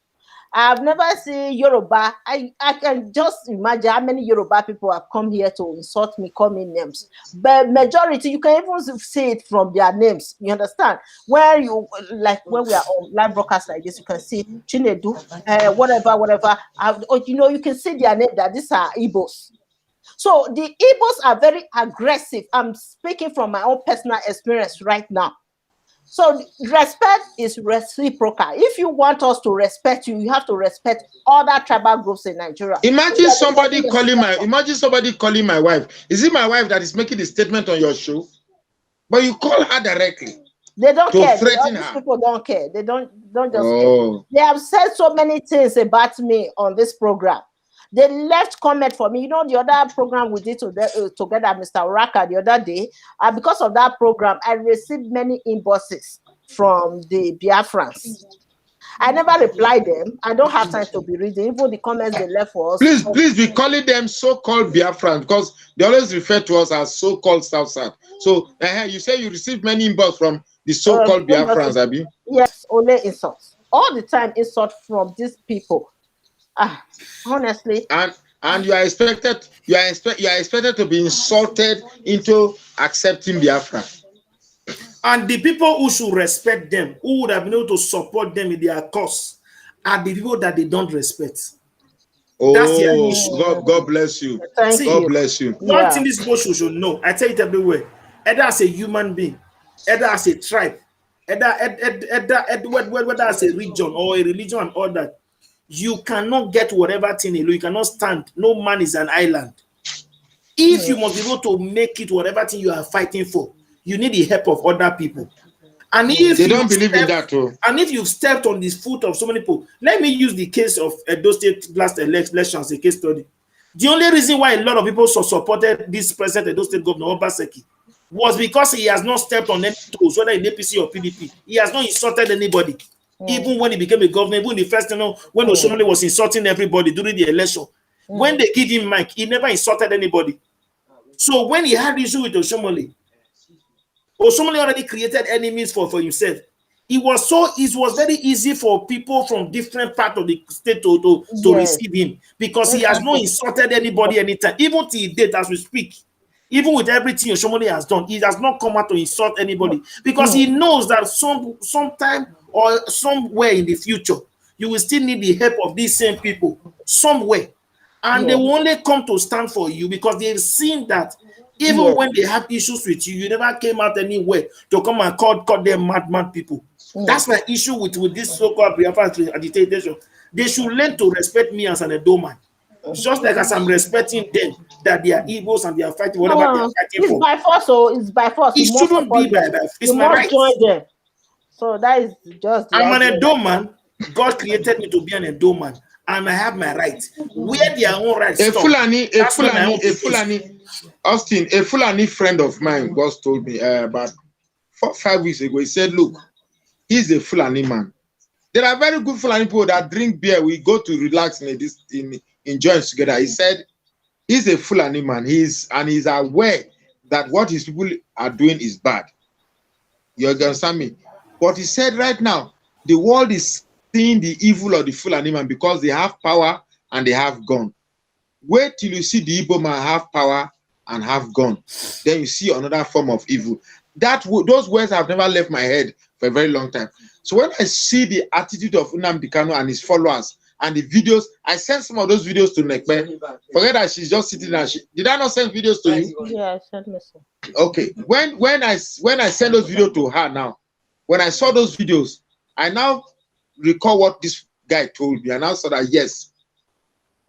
I've never seen Yoruba. I can just imagine how many Yoruba people have come here to insult me, call me names. But majority, you can even see it from their names. You understand? Where you, like when we are on live broadcast like this, you can see Chinedu, whatever. You can see their name that these are Igbos. So the Igbos are very aggressive. I'm speaking from my own personal experience right now. So respect is reciprocal. If you want us to respect you, you have to respect other tribal groups in Nigeria. Imagine somebody calling my wife. Is it my wife that is making the statement on your show? But you call her directly. They don't care. Threaten her. These people don't care. They don't just care. They have said so many things about me on this program. They left comment for me. You know, the other program we did together, Mr. Uraka, the other day, because of that program, I received many inboxes from the Biafrans. I never replied them. I don't have time to be reading. Even the comments they left for us. Please be calling them so-called Biafrans, because they always refer to us as so-called South. So you say you received many inboxes from the so-called Biafrans, Abi? Yes, only insults. All the time insults from these people. Honestly, and you are expected to be insulted into accepting Biafra. And the people who should respect them, who would have been able to support them in their cause, are the people that they don't respect. That's their issue. God bless you. God bless you. One thing these people should know, I tell it everywhere, either as a human being, either as a tribe, whether as a region or a religion and all that, you cannot get whatever thing alone. You cannot stand. No man is an island. If you must be able to make it whatever thing you are fighting for, you need the help of other people. And if they don't believe in that too. And if you've stepped on the foot of so many people, let me use the case of Edo State last election as a case study. The only reason why a lot of people supported this present Edo State governor, Obaseki, was because he has not stepped on any toes, whether in APC or PDP. He has not insulted anybody. Even when he became a governor, even the first, when Oshomole was insulting everybody during the election, when they give him mic, he never insulted anybody. So when he had issue with Oshomole already created enemies for himself. It was very easy for people from different parts of the state to receive him, because he has not insulted anybody anytime, even till date as we speak. Even with everything Oshomole has done, he has not come out to insult anybody, because he knows that sometime or somewhere in the future, you will still need the help of these same people somewhere. And they will only come to stand for you because they've seen that even when they have issues with you, you never came out anywhere to come and call them mad people. That's my issue with this so-called Biafra agitation. They should learn to respect me as an Edo man. Just like as I'm respecting them, that they are Igbos and they are fighting whatever they are fighting for. By force, it's by force. It shouldn't be by force. It's my right. Join them. So that is just. I'm an Edo man. God created me to be an Edo man, and I have my rights. Where their own rights. A Fulani friend of mine once told me about 4-5 weeks ago. He said, "Look, he's a Fulani man. There are very good Fulani people that drink beer. We go to relax in joints together." He said, "He's a Fulani man. He's aware that what his people are doing is bad. You understand me?" But he said, right now, the world is seeing the evil of the Fulani man because they have power and they have gun. Wait till you see the Igbo man have power and have gun. Then you see another form of evil. Those words have never left my head for a very long time. So when I see the attitude of Nnamdi Kanu and his followers and the videos. I sent some of those videos to Nekpe. Forget that she's just sitting there. Did I not send videos to you? Yeah, I sent me some. Okay. When I send those videos to her now, when I saw those videos, I now recall what this guy told me, and I saw that yes,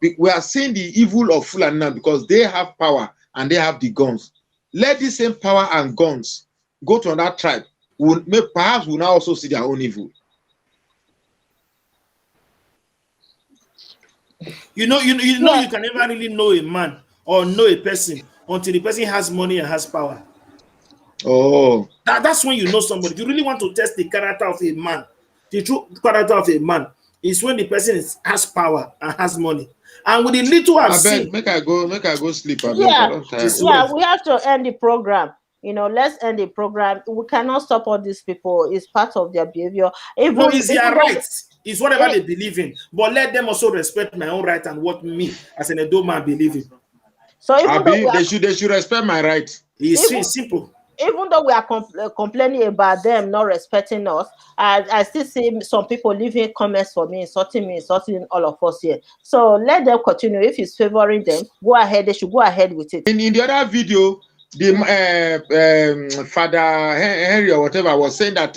we are seeing the evil of Fulani now because they have power and they have the guns. Let the same power and guns go to another tribe. Perhaps we'll now also see their own evil. You know, you can never really know a man or know a person until the person has money and has power. Oh, that's when you know somebody. If you really want to test the character of a man, the true character of a man is when the person has power and has money. And with the little I've seen, make I go sleep. Yeah, we have to end the program. Let's end the program. We cannot stop all these people. It's part of their behavior. No, it's their rights. It's whatever they believe in. But let them also respect my own right and what me as an Edo man believe in. So they should respect my right. It's simple. Even though we are complaining about them not respecting us, I still see some people leaving comments for me, insulting all of us here. So let them continue. If it's favoring them, go ahead. They should go ahead with it. In the other video, the Father Henry or whatever was saying that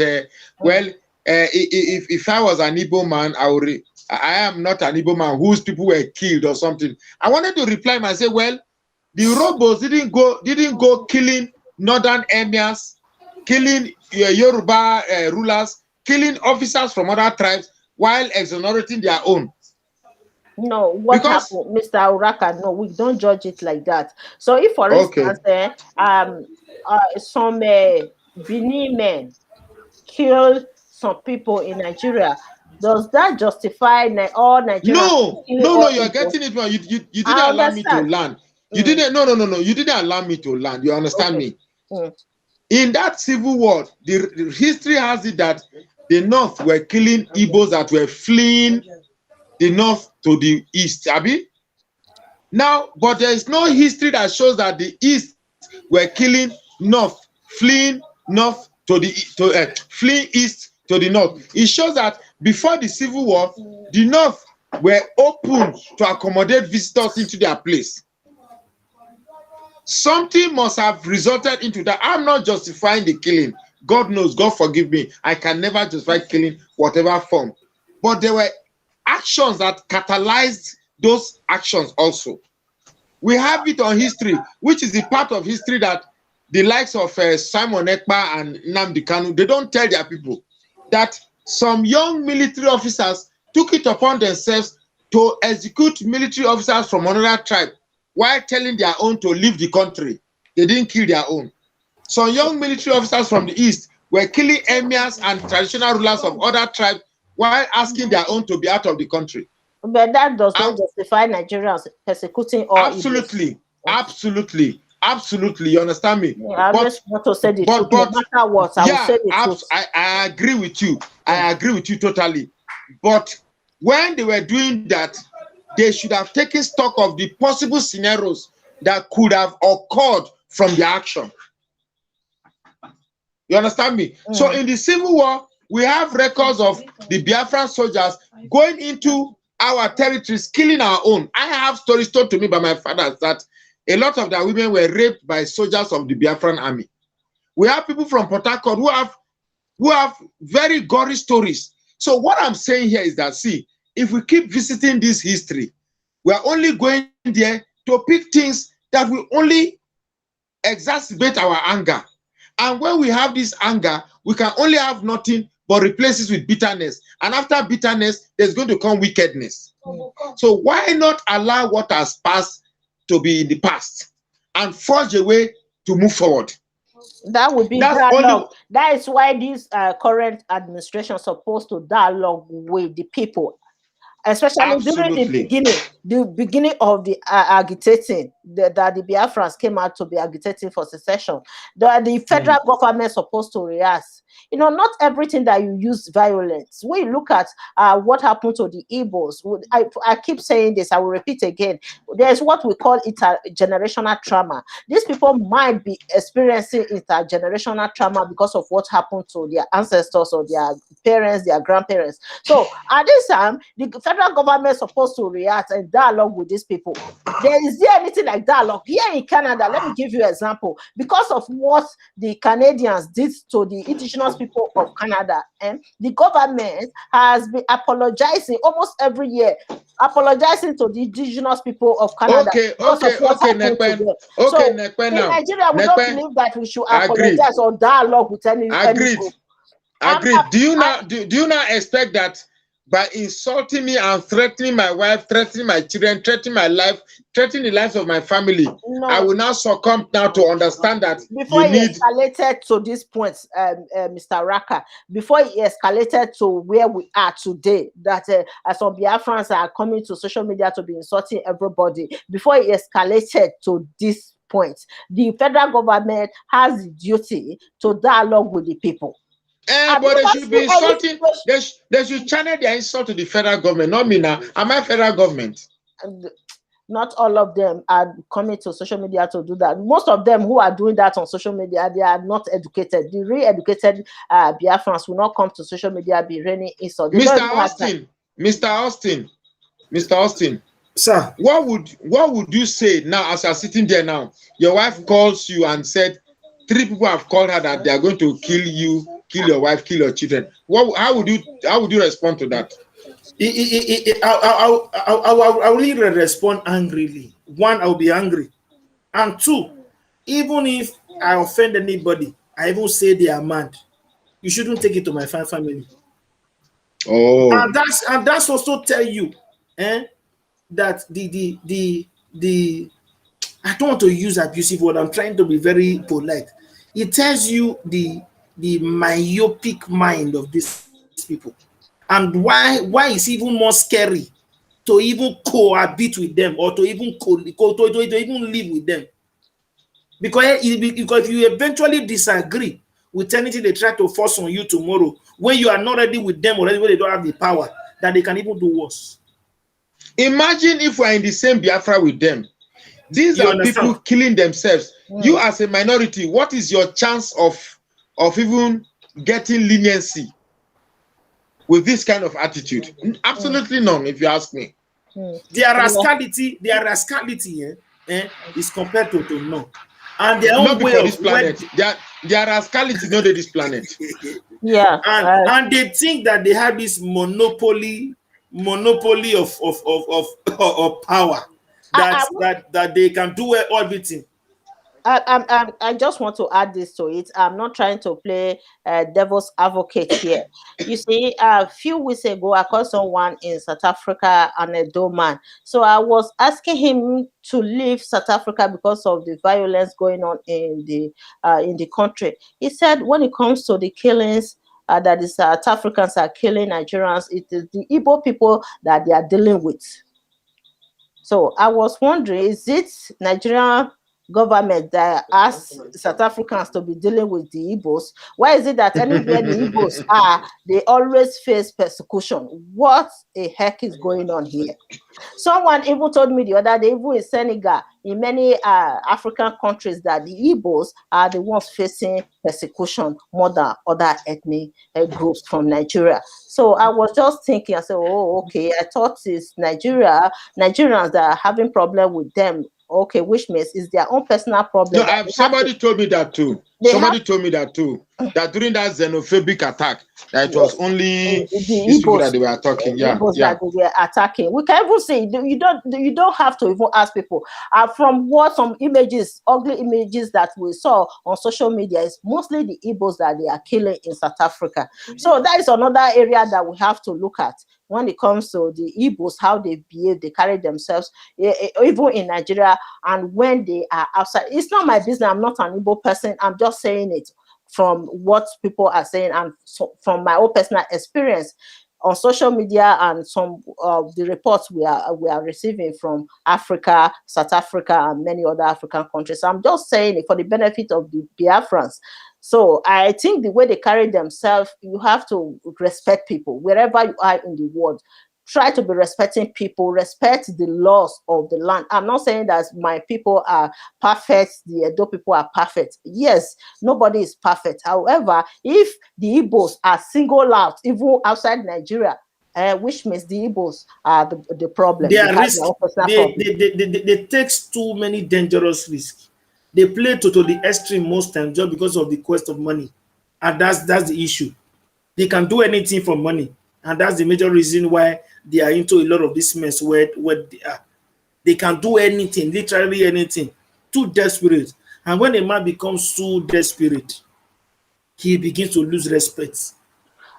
if I was an Igbo man, I am not an Igbo man whose people were killed or something. I wanted to reply and say, well, the robots didn't go killing northern emirs, killing Yoruba rulers, killing officers from other tribes while exonerating their own. No, what happened, Mr. Uraka? No, we don't judge it like that. So if, for instance, some Benin men kill some people in Nigeria, does that justify all Nigerians? No, you are getting it wrong. You didn't allow me to land. You didn't. No. You didn't allow me to land. You understand me? In that civil war, the history has it that the North were killing Igbos that were fleeing the North to the East. Abi? Now, but there is no history that shows that the East were killing North, fleeing North to the fleeing East to the North. It shows that before the civil war, the North were open to accommodate visitors into their place. Something must have resulted into that. I'm not justifying the killing. God knows, God forgive me. I can never justify killing whatever form. But there were actions that catalyzed those actions also. We have it on history, which is the part of history that the likes of Simon Ekpa and Nnamdi Kanu, they don't tell their people that some young military officers took it upon themselves to execute military officers from another tribe while telling their own to leave the country. They didn't kill their own. Some young military officers from the East were killing emirs and traditional rulers of other tribes while asking their own to be out of the country. But that does not justify Nigerians persecuting all Absolutely. Absolutely. Absolutely. You understand me? Yeah, I just want to say the truth. No matter what, I will say the truth. I agree with you. I agree with you totally. But when they were doing that, they should have taken stock of the possible scenarios that could have occurred from the action. You understand me? So in the Civil War, we have records of the Biafran soldiers going into our territories, killing our own. I have stories told to me by my father that a lot of their women were raped by soldiers of the Biafran army. We have people from Port Harcourt who have very gory stories. So what I'm saying here is that, see, if we keep visiting this history, we are only going there to pick things that will only exacerbate our anger. And when we have this anger, we can only have nothing but replace it with bitterness. And after bitterness, there's going to come wickedness. So why not allow what has passed to be in the past and forge a way to move forward? That would be dialogue. That is why this current administration is supposed to dialogue with the people, especially during the beginning of the agitating. that the Biafrans came out to be agitating for secession. The federal government supposed to react. Not everything that you use violence. When you look at what happened to the Igbos, I keep saying this, I will repeat again. There's what we call intergenerational trauma. These people might be experiencing intergenerational trauma because of what happened to their ancestors or their parents, their grandparents. So at this time, the federal government is supposed to react and dialogue with these people. Is there anything like dialogue? Here in Canada, let me give you an example. Because of what the Canadians did to the indigenous people of Canada, and the government has been apologizing almost every year, apologizing to the indigenous people of Canada. Okay, Nekpen. Okay, Nekpen now. In Nigeria, we don't believe that we should apologize or dialogue with any group. Agreed. Do you now expect that by insulting me and threatening my wife, threatening my children, threatening my life, threatening the lives of my family, I will now succumb now to understand that before it escalated to this point, Mr. Raka, before it escalated to where we are today, that some Biafrans are coming to social media to be insulting everybody, before it escalated to this point, the federal government has the duty to dialogue with the people. But they should be insulting. They should channel their insult to the federal government, not me now. Am I federal government? Not all of them are coming to social media to do that. Most of them who are doing that on social media, they are not educated. The re-educated Biafrans will not come to social media be raining insult. Mr. Austin, sir, what would you say now as you're sitting there now? Your wife calls you and said 3 people have called her that they are going to kill you, kill your wife, kill your children. How would you respond to that? I will really respond angrily. One, I'll be angry, and two, even if I offend anybody, I even say they are mad. You shouldn't take it to my family. Oh, and that's also tell you, that the I don't want to use abusive word. I'm trying to be very polite. It tells you the myopic mind of these people, and why it's even more scary to even cohabit with them or to even to even live with them. Because if you eventually disagree with anything they try to force on you tomorrow, when you are not ready with them already, when they don't have the power, that they can even do worse. Imagine if we're in the same Biafra with them. These are people killing themselves. You as a minority, what is your chance of even getting leniency with this kind of attitude? Absolutely none, if you ask me. Their rascality, is compared to none. And their own way of this planet. Their rascality not this planet. Yeah. And they think that they have this monopoly of power. That they can do everything. I just want to add this to it. I'm not trying to play devil's advocate here. You see, a few weeks ago, I called someone in South Africa, an Edo man. So I was asking him to leave South Africa because of the violence going on in the country. He said when it comes to the killings, that the South Africans are killing Nigerians, it is the Igbo people that they are dealing with. So I was wondering, is it Nigerian government that asks South Africans to be dealing with the Igbos? Why is it that anywhere the Igbos are, they always face persecution? What the heck is going on here? Someone even told me the other day, even in Senegal, in many African countries, that the Igbos are the ones facing persecution more than other ethnic groups from Nigeria. So I was just thinking, I said, oh, okay, I thought it's Nigerians that are having problem with them. Okay, which means it's their own personal problem. No, somebody told me that too. That during that xenophobic attack, that it was only these people that they were attacking. That they were attacking. We can even see you don't have to even ask people. From what some images, ugly images that we saw on social media, is mostly the Igbos that they are killing in South Africa. So that is another area that we have to look at when it comes to the Igbos, how they behave, they carry themselves, even in Nigeria, and when they are outside. It's not my business. I'm not an Igbo person. I'm just saying it from what people are saying and so from my own personal experience. on social media and some of the reports we are receiving from Africa, South Africa, and many other African countries. I'm just saying it for the benefit of the Biafrans. So I think the way they carry themselves, you have to respect people wherever you are in the world. Try to be respecting people, respect the laws of the land. I'm not saying that my people are perfect, the Edo people are perfect. Yes, nobody is perfect. However, if the Igbos are singled out, even outside Nigeria, which means the Igbos are the problem. They They are have risk. their own personal They, problem. they, they, they, they takes too many dangerous risks. They play to the extreme most times just because of the quest of money, and that's the issue. They can do anything for money, and that's the major reason why they are into a lot of this mess where they are. They can do anything, literally anything, too desperate. And when a man becomes too desperate, he begins to lose respect.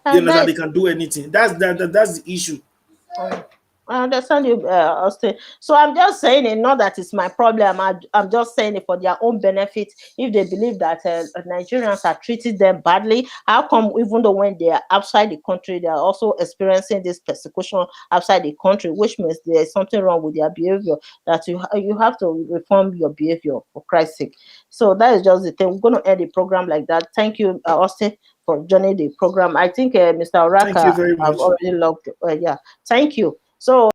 You And understand? that They can do anything. That's the issue. I understand you, Austin. So I'm just saying it, not that it's my problem. I'm just saying it for their own benefit. If they believe that Nigerians are treating them badly, how come even though when they are outside the country, they are also experiencing this persecution outside the country, which means there is something wrong with their behavior, that you have to reform your behavior, for Christ's sake. So that is just the thing. We're going to end the program like that. Thank you, Austin, for joining the program. I think Mr. Thank you Oraka very have much. already logged. Yeah, thank you. So